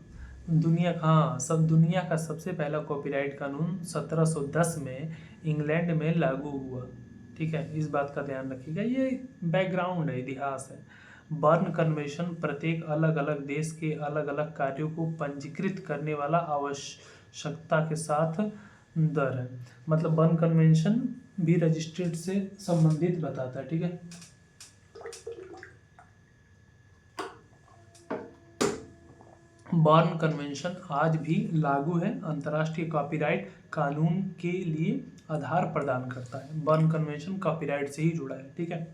दुनिया का सबसे पहला कॉपीराइट कानून 1710 में इंग्लैंड में लागू हुआ, ठीक है, इस बात का ध्यान रखिएगा। ये बैकग्राउंड है, इतिहास है। बर्न कन्वेंशन प्रत्येक अलग अलग देश के अलग अलग कार्यों को पंजीकृत करने वाला आवश्यकता के साथ दर है। मतलब बर्न कन्वेंशन भी रजिस्ट्रेट से संबंधित बताता है, ठीक है। बर्न कन्वेंशन आज भी लागू है, अंतर्राष्ट्रीय कॉपीराइट कानून के लिए आधार प्रदान करता है। बर्न कन्वेंशन कॉपीराइट से ही जुड़ा है, ठीक है।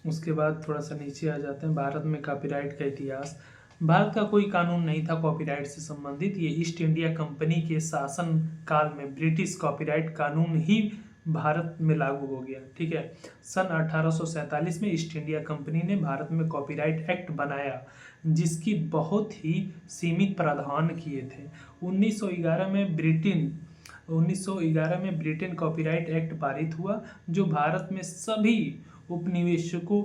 उसके बाद थोड़ा सा नीचे आ जाते हैं, भारत में कॉपीराइट का इतिहास। भारत का कोई कानून नहीं था कॉपीराइट से संबंधित। ये ईस्ट इंडिया कंपनी के शासन काल में ब्रिटिश कॉपीराइट कानून ही भारत में लागू हो गया, ठीक है। सन 1847 में ईस्ट इंडिया कंपनी ने भारत में कॉपीराइट एक्ट बनाया, जिसकी बहुत ही सीमित प्रावधान किए थे। 1911 में ब्रिटेन कॉपीराइट एक्ट पारित हुआ, जो भारत में सभी उपनिवेशकों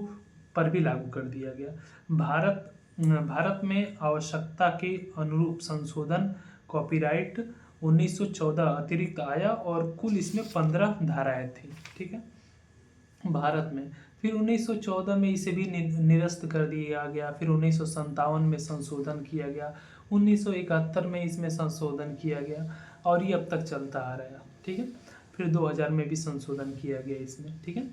पर भी लागू कर दिया गया। भारत में आवश्यकता के अनुरूप संशोधन कॉपीराइट 1914 अतिरिक्त आया और कुल इसमें 15 धाराएं थी, ठीक है, भारत में। फिर 1914 में इसे भी निरस्त कर दिया गया। फिर 1957 में संशोधन किया गया, 1971 में इसमें संशोधन किया गया और ये अब तक चलता आ रहा है, ठीक है। फिर 2000 में भी संशोधन किया गया इसमें, ठीक है।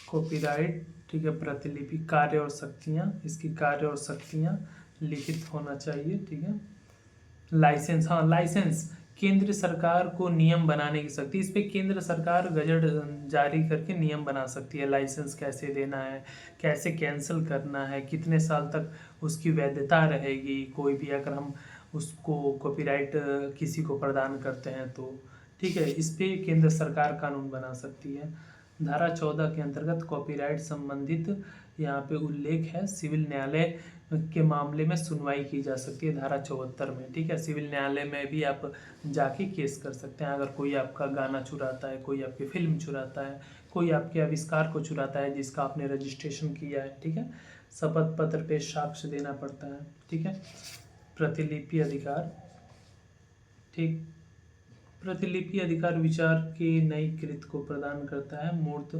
कॉपीराइट, ठीक है, प्रतिलिपि, कार्य और शक्तियाँ, इसकी कार्य और शक्तियाँ लिखित होना चाहिए, ठीक है। लाइसेंस, हाँ लाइसेंस, केंद्र सरकार को नियम बनाने की शक्ति, इस पे केंद्र सरकार गजट जारी करके नियम बना सकती है। लाइसेंस कैसे देना है, कैसे कैंसिल करना है, कितने साल तक उसकी वैधता रहेगी, कोई भी अगर हम उसको कॉपीराइट किसी को प्रदान करते हैं तो, ठीक है, इस पे केंद्र सरकार कानून बना सकती है। धारा 14 के अंतर्गत कॉपीराइट संबंधित यहाँ पे उल्लेख है, सिविल न्यायालय के मामले में सुनवाई की जा सकती है धारा 74 में, ठीक है। सिविल न्यायालय में भी आप जाके केस कर सकते हैं। अगर कोई आपका गाना चुराता है, कोई आपकी फिल्म चुराता है, कोई आपके आविष्कार को चुराता है जिसका आपने रजिस्ट्रेशन किया है, ठीक है, शपथ पत्र पे साक्ष्य देना पड़ता है, ठीक है। प्रतिलिपि अधिकार, ठीक, प्रतिलिपि अधिकार विचार के नई कृत को प्रदान करता है। मूर्त,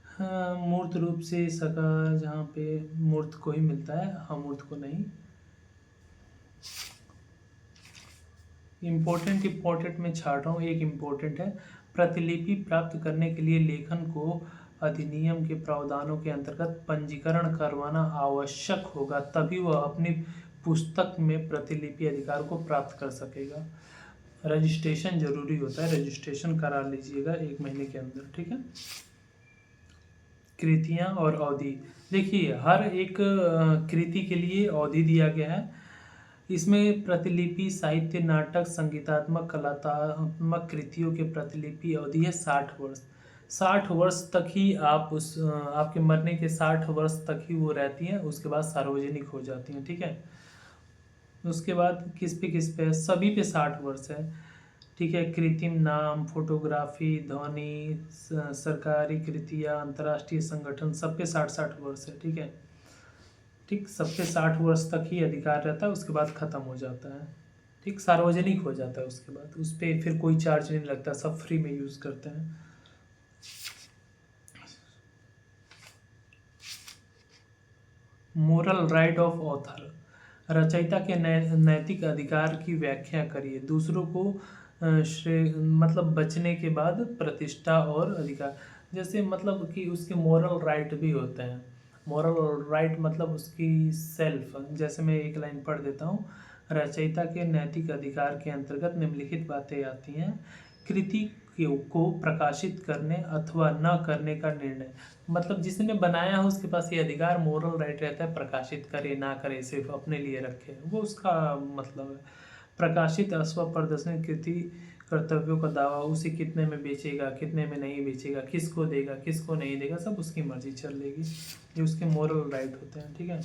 हाँ, मूर्त रूप से सका, जहाँ पे मूर्त को ही मिलता है, अमूर्त को नहीं। इम्पोर्टेंट में छाड़ रहा हूँ, एक इम्पोर्टेंट है, प्रतिलिपि प्राप्त करने के लिए लेखन को अधिनियम के प्रावधानों के अंतर्गत पंजीकरण करवाना आवश्यक होगा, तभी वह अपनी पुस्तक में प्रतिलिपि अधिकार को प्राप्त कर सकेगा। रजिस्ट्रेशन जरूरी होता है, रजिस्ट्रेशन करा लीजिएगा 1 महीने के अंदर, ठीक है। कृतियाँ और अवधि, देखिए हर एक कृति के लिए अवधि दिया गया है। इसमें प्रतिलिपि, साहित्य, नाटक, संगीतात्मक, कलात्मक कृतियों के प्रतिलिपि अवधि है 60 वर्ष। 60 वर्ष तक ही आप उस आपके मरने के 60 वर्ष तक ही वो रहती हैं, उसके बाद सार्वजनिक हो जाती हैं, ठीक है। उसके बाद किस पे, सभी पे 60 वर्ष है, ठीक है। कृत्रिम नाम, फोटोग्राफी, ध्वनि, सरकारी कृतियाँ, अंतर्राष्ट्रीय संगठन, सब पे 60 वर्ष है, ठीक है, ठीक, सब पे 60 वर्ष तक ही अधिकार रहता है, उसके बाद खत्म हो जाता है, ठीक, सार्वजनिक हो जाता है। उसके बाद उस पर फिर कोई चार्ज नहीं लगता, सब फ्री में यूज़ करते हैं। मोरल राइट ऑफ ऑथर, रचयिता के नैतिक अधिकार की व्याख्या करिए। दूसरों को श्रेय, मतलब बचने के बाद प्रतिष्ठा और अधिकार, जैसे मतलब कि उसके मोरल राइट भी होते हैं। मोरल राइट मतलब उसकी सेल्फ, जैसे मैं एक लाइन पढ़ देता हूँ, रचयिता के नैतिक अधिकार के अंतर्गत निम्नलिखित बातें आती हैं। कृति को प्रकाशित करने अथवा न करने का निर्णय, मतलब जिसने बनाया है उसके पास ये अधिकार, मोरल राइट रहता है, प्रकाशित करे ना करे, सिर्फ अपने लिए रखे, वो उसका मतलब है। प्रकाशित अथवा प्रदर्शन कृति कर्तव्यों का दावा, उसे कितने में बेचेगा, कितने में नहीं बेचेगा, किसको देगा, किसको नहीं देगा, सब उसकी मर्जी चलेगी, ये उसके मोरल राइट होते हैं, ठीक है।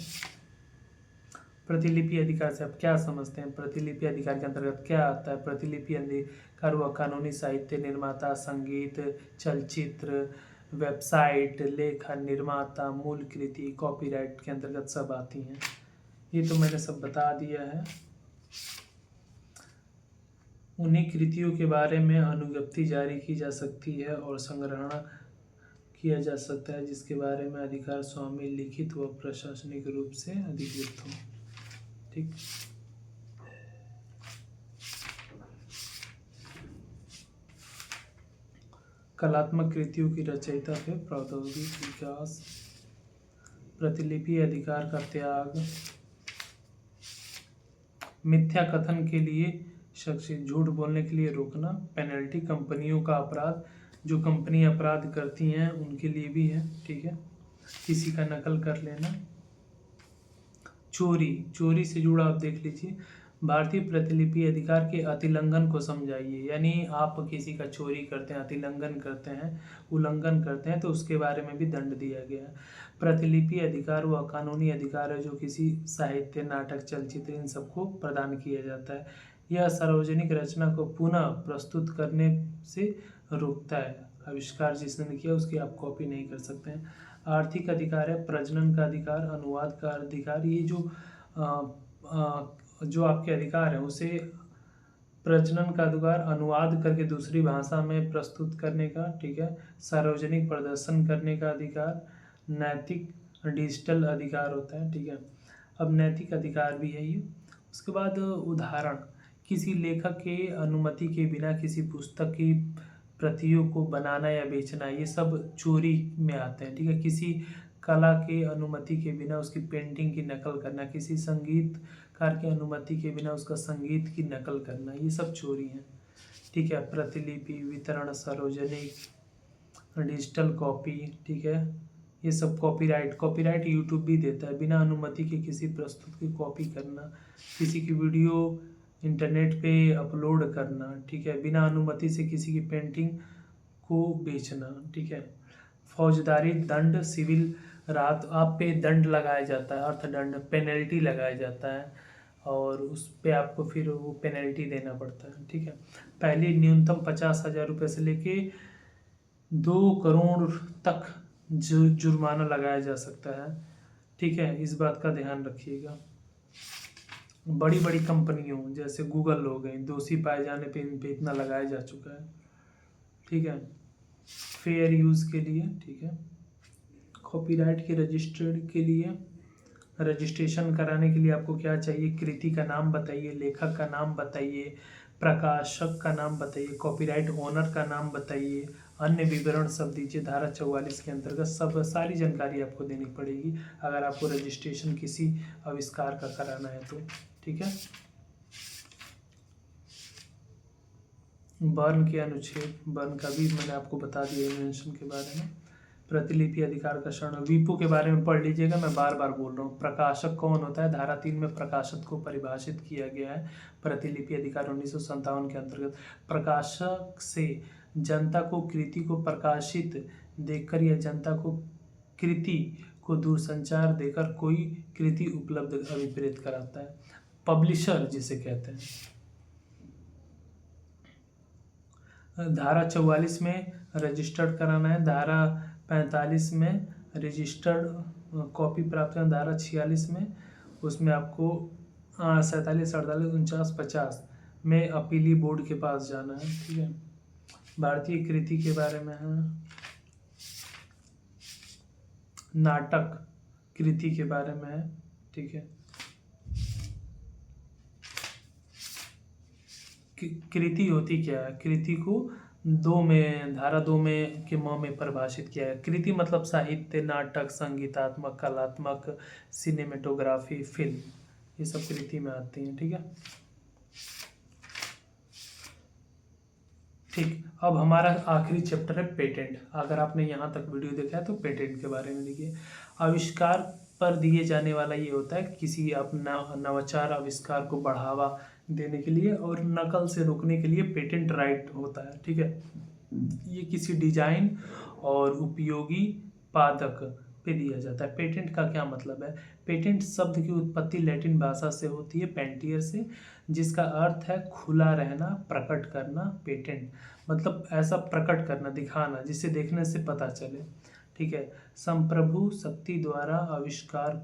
प्रतिलिपि अधिकार से आप क्या समझते हैं? प्रतिलिपि अधिकार के अंतर्गत क्या आता है? प्रतिलिपि अधिकार वह कानूनी साहित्य निर्माता, संगीत, चलचित्र, वेबसाइट, लेखन निर्माता, मूल कृति, कॉपीराइट के अंतर्गत सब आती हैं। ये तो मैंने सब बता दिया है। उन्हीं कृतियों के बारे में अनुज्ञप्ति जारी की जा सकती है और संग्रहण किया जा सकता है जिसके बारे में अधिकार स्वामी लिखित व प्रशासनिक रूप से अधिकृत हो। ठीक। कलात्मक कृतियों की रचयिता के प्रौद्योगिक विकास, प्रतिलिपि अधिकार का त्याग, मिथ्या कथन के लिए शख्स झूठ बोलने के लिए रोकना, पेनल्टी कंपनियों का अपराध, जो कंपनी अपराध करती हैं उनके लिए भी है। ठीक है। किसी का नकल कर लेना, चोरी, चोरी से जुड़ा आप देख लीजिए, भारतीय प्रतिलिपि अधिकार के अतिलंघन को समझाइए, यानी आप किसी का चोरी करते हैं, अतिलंघन करते हैं, उल्लंघन करते हैं तो उसके बारे में भी दंड दिया गया है। प्रतिलिपि अधिकार वह कानूनी अधिकार है जो किसी साहित्य, नाटक, चलचित्र इन सबको प्रदान किया जाता है। यह सार्वजनिक रचना को पुनः प्रस्तुत करने से रोकता है। आविष्कार जिसने किया उसकी आप कॉपी नहीं कर सकते हैं। आर्थिक अधिकार है, प्रजनन का अधिकार, अनुवाद का अधिकार, ये जो आपके अधिकार है उसे प्रजनन का अधिकार, अनुवाद करके दूसरी भाषा में प्रस्तुत करने का, ठीक है, सार्वजनिक प्रदर्शन करने का अधिकार, नैतिक डिजिटल अधिकार होता है। ठीक है। अब नैतिक अधिकार भी है ये। उसके बाद उदाहरण, किसी लेखक के अनुमति के बिना किसी पुस्तक की प्रतियों को बनाना या बेचना, ये सब चोरी में आते हैं। ठीक है। किसी कला के अनुमति के बिना उसकी पेंटिंग की नकल करना, किसी संगीतकार की अनुमति के बिना उसका संगीत की नकल करना, ये सब चोरी है। ठीक है। प्रतिलिपि, वितरण, सार्वजनिक, डिजिटल कॉपी, ठीक है, ये सब कॉपीराइट। कॉपीराइट यूट्यूब भी देता है, बिना अनुमति के किसी प्रस्तुत की कॉपी करना, किसी की वीडियो इंटरनेट पे अपलोड करना, ठीक है, बिना अनुमति से किसी की पेंटिंग को बेचना। ठीक है। फौजदारी दंड, सिविल राहत, आप पे दंड लगाया जाता है, अर्थदंड, पेनल्टी लगाया जाता है और उस पे आपको फिर वो पेनल्टी देना पड़ता है। ठीक है। पहली न्यूनतम 50,000 रुपये से लेके 2 करोड़ तक जुर्माना लगाया जा सकता है। ठीक है। इस बात का ध्यान रखिएगा। बड़ी बड़ी कंपनियों जैसे गूगल हो गई, दोषी पाए जाने पे इन पे इतना लगाया जा चुका है। ठीक है। फेयर यूज़ के लिए, ठीक है, कॉपीराइट के रजिस्टर्ड के लिए, रजिस्ट्रेशन कराने के लिए आपको क्या चाहिए, कृति का नाम बताइए, लेखक का नाम बताइए, प्रकाशक का नाम बताइए, कॉपीराइट ओनर का नाम बताइए, अन्य विवरण सब दीजिए। धारा 44 के अंतर्गत सब सारी जानकारी आपको देनी पड़ेगी अगर आपको रजिस्ट्रेशन किसी आविष्कार का कराना है तो। ठीक है। बर्न के अनुच्छेद, बर्न का भी मैंने आपको बता दिया इन्वेंशन के बारे में। प्रतिलिपि अधिकार का क्षरण, वीपो के बारे में पढ़ लीजिएगा, मैं बार बार बोल रहा हूँ। प्रकाशक कौन होता है, धारा 3 में प्रकाशक को परिभाषित किया गया है। प्रतिलिपि अधिकार 1957 के अंतर्गत प्रकाशक से जनता को कृति को प्रकाशित देखकर या जनता को कृति को दूरसंचार देकर कोई कृति उपलब्ध अभिप्रेत कराता है। पब्लिशर जिसे कहते हैं। धारा 44 में रजिस्टर्ड कराना है, धारा 45 में रजिस्टर्ड कॉपी प्राप्त करना, धारा 46 में उसमें आपको 47, 48, 49, 50 में अपीली बोर्ड के पास जाना है। ठीक है। भारतीय कृति के बारे में है, नाटक कृति के बारे में है। ठीक है। कृति होती क्या है, कृति को धारा 2 में के म में परिभाषित किया है। कृति मतलब साहित्य, नाटक, संगीतात्मक, कलात्मक, सिनेमेटोग्राफी, फिल्म, ये सब कृति में आती हैं। ठीक है। ठीक। अब हमारा आखिरी चैप्टर है पेटेंट। अगर आपने यहाँ तक वीडियो देखा है तो पेटेंट के बारे में देखिए। आविष्कार पर दिए जाने वाला ये होता है किसी अपना नवाचार आविष्कार को बढ़ावा देने के लिए और नकल से रोकने के लिए पेटेंट राइट होता है। ठीक है। ये किसी डिजाइन और उपयोगी पादक पे दिया जाता है। पेटेंट का क्या मतलब है, पेटेंट शब्द की उत्पत्ति लैटिन भाषा से होती है, पेंटियर से, जिसका अर्थ है खुला रहना, प्रकट करना। पेटेंट मतलब ऐसा प्रकट करना, दिखाना, जिसे देखने से पता चले। ठीक है। संप्रभु शक्ति द्वारा आविष्कार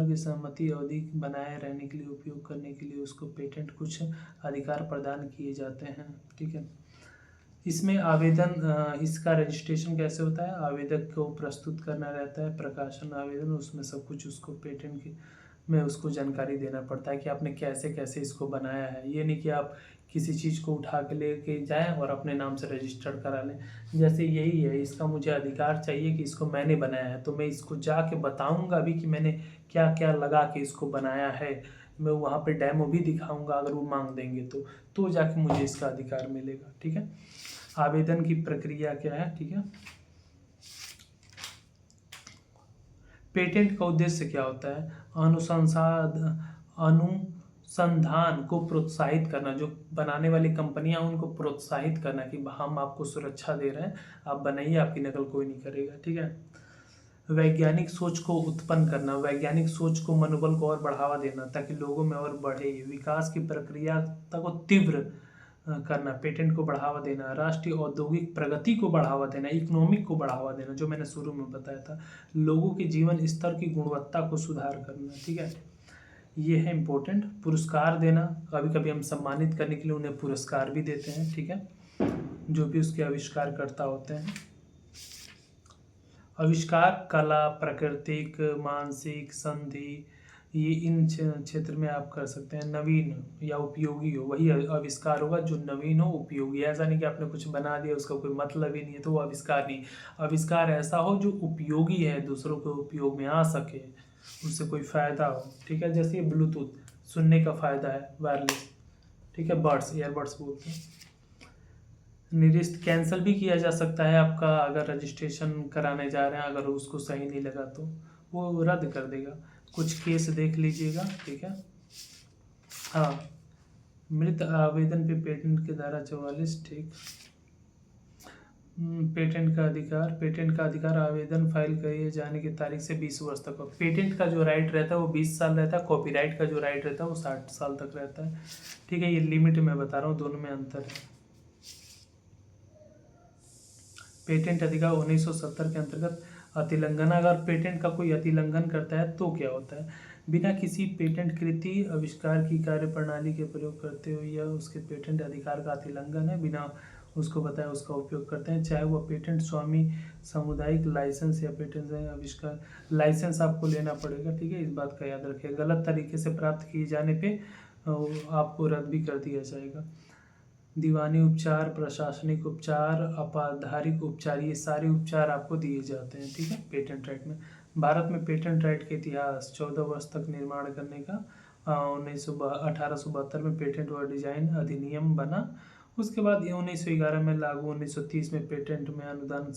की सहमति अवधि बनाए रहने के लिए उपयोग करने के लिए उसको पेटेंट कुछ अधिकार प्रदान किए जाते हैं, ठीक है। इसमें आवेदन, इसका रजिस्ट्रेशन कैसे होता है, आवेदक को प्रस्तुत करना रहता है प्रकाशन आवेदन, उसमें सब कुछ उसको पेटेंट की में उसको जानकारी देना पड़ता है कि आपने कैसे कैसे इसको बनाया है। ये नहीं कि आप किसी चीज़ को उठा के लेके जाएं और अपने नाम से रजिस्टर्ड करा लें। जैसे यही है, इसका मुझे अधिकार चाहिए कि इसको मैंने बनाया है, तो मैं इसको जाके बताऊंगा भी कि मैंने क्या क्या लगा के इसको बनाया है। मैं वहाँ पे डेमो भी दिखाऊंगा अगर वो मांग देंगे तो जाके मुझे इसका अधिकार मिलेगा, ठीक है। आवेदन की प्रक्रिया क्या है, ठीक है। पेटेंट का उद्देश्य क्या होता है, अनुसंधान को प्रोत्साहित करना, जो बनाने वाली कंपनियां उनको प्रोत्साहित करना कि हम आपको सुरक्षा दे रहे हैं, आप बनाइए, आपकी नकल कोई नहीं करेगा, ठीक है। वैज्ञानिक सोच को उत्पन्न करना, वैज्ञानिक सोच को मनोबल को और बढ़ावा देना ताकि लोगों में और बढ़े, विकास की प्रक्रिया को तीव्र करना, पेटेंट को बढ़ावा देना, राष्ट्रीय औद्योगिक प्रगति को बढ़ावा देना, इकोनॉमिक को बढ़ावा देना, जो मैंने शुरू में बताया था, लोगों के जीवन स्तर की गुणवत्ता को सुधार करना, ठीक है। ये है इम्पोर्टेंट। पुरस्कार देना, कभी कभी हम सम्मानित करने के लिए उन्हें पुरस्कार भी देते हैं, ठीक है, जो भी उसके आविष्कारकर्ता होते हैं। आविष्कार कला, प्राकृतिक, मानसिक, संधि, ये इन क्षेत्र में आप कर सकते हैं। नवीन या उपयोगी हो, वही आविष्कार होगा जो नवीन हो, उपयोगी। ऐसा नहीं कि आपने कुछ बना दिया उसका कोई मतलब ही नहीं है तो वो आविष्कार नहीं। आविष्कार ऐसा हो जो उपयोगी है, दूसरों के उपयोग में आ सके, उससे कोई फ़ायदा हो, ठीक है। जैसे ब्लूटूथ सुनने का फ़ायदा है, वायरलेस, ठीक है, बड्स, ईयरबड्स बोलते हैं। निरस्त कैंसिल भी किया जा सकता है आपका, अगर रजिस्ट्रेशन कराने जा रहे हैं, अगर उसको सही नहीं लगा तो वो रद्द कर देगा। कुछ केस देख लीजिएगा, ठीक है। हाँ, मृत आवेदन पे पेटेंट की धारा 44, ठीक। पेटेंट का अधिकार आवेदन फाइल किए जाने की तारीख से 20 वर्ष तक हो। पेटेंट का जो राइट रहता है वो 20 साल रहता है, कॉपीराइट का जो राइट रहता है वो 60 साल तक रहता है, ठीक है। ये लिमिट मैं बता रहा हूँ, दोनों में अंतर है। पेटेंट अधिकार 1970 के अंतर्गत अतिलंघना, अगर पेटेंट का कोई अतिलंघन करता है तो क्या होता है, बिना किसी पेटेंट कृति आविष्कार की कार्यप्रणाली के प्रयोग करते हुए या उसके पेटेंट अधिकार का अतिलंघन है, बिना उसको बताया उसका उपयोग करते हैं, चाहे वह पेटेंट स्वामी सामुदायिक लाइसेंस या पेटेंट आविष्कार लाइसेंस आपको लेना पड़ेगा, ठीक है। इस बात का याद रखिए, गलत तरीके से प्राप्त किए जाने पे आपको रद्द भी कर दिया जाएगा। दीवानी उपचार, प्रशासनिक उपचार, आपराधिक उपचार, ये सारे उपचार आपको दिए जाते हैं, ठीक है, पेटेंट राइट में। भारत में पेटेंट राइट के इतिहास 14 वर्ष तक निर्माण करने का 1872 में पेटेंट व डिजाइन अधिनियम बना, उसके बाद ये 1911 में लागू, 1930 में पेटेंट में अनुदान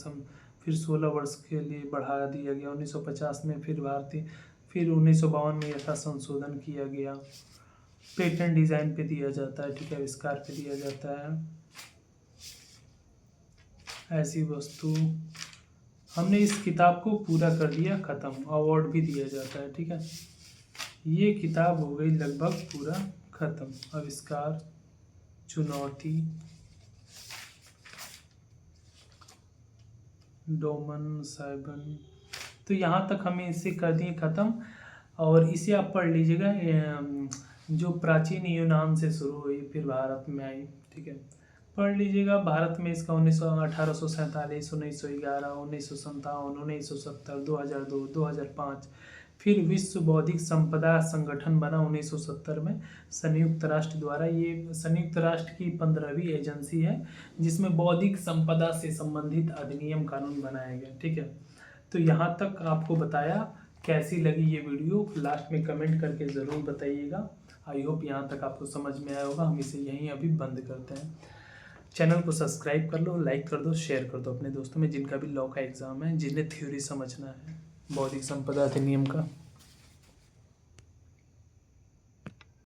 फिर 16 वर्ष के लिए बढ़ा दिया गया, 1950 में फिर 1952 में यथा संशोधन किया गया। पेटेंट डिजाइन पे दिया जाता है, ठीक है, आविष्कार पे दिया जाता है। ऐसी वस्तु, हमने इस किताब को पूरा कर दिया, खत्म, अवार्ड भी दिया जाता है, ठीक है। ये किताब हो गई लगभग पूरा खत्म। आविष्कार, चुनौती, डोमन साइबन, तो यहाँ तक हमें इसे कर दिए खत्म। और इसे आप पढ़ लीजिएगा, जो प्राचीन यूनान से शुरू हुई फिर भारत में आई, ठीक है, पढ़ लीजिएगा। भारत में इसका 1847, 1911, 1957, 1970, 2002, 2005, फिर विश्व बौद्धिक संपदा संगठन बना 1970 में संयुक्त राष्ट्र द्वारा। ये संयुक्त राष्ट्र की 15वीं एजेंसी है जिसमें बौद्धिक संपदा से संबंधित अधिनियम कानून बनाया गया, ठीक है। तो यहाँ तक आपको बताया, कैसी लगी ये वीडियो लास्ट में कमेंट करके ज़रूर बताइएगा। आई होप यहाँ तक आपको समझ में आया होगा। हम इसे यहीं अभी बंद करते हैं। चैनल को सब्सक्राइब कर लो, लाइक कर दो, शेयर कर दो अपने दोस्तों में जिनका भी लॉ का एग्ज़ाम है, जिन्हें थ्योरी समझना है बौद्धिक संपदा अधिनियम का।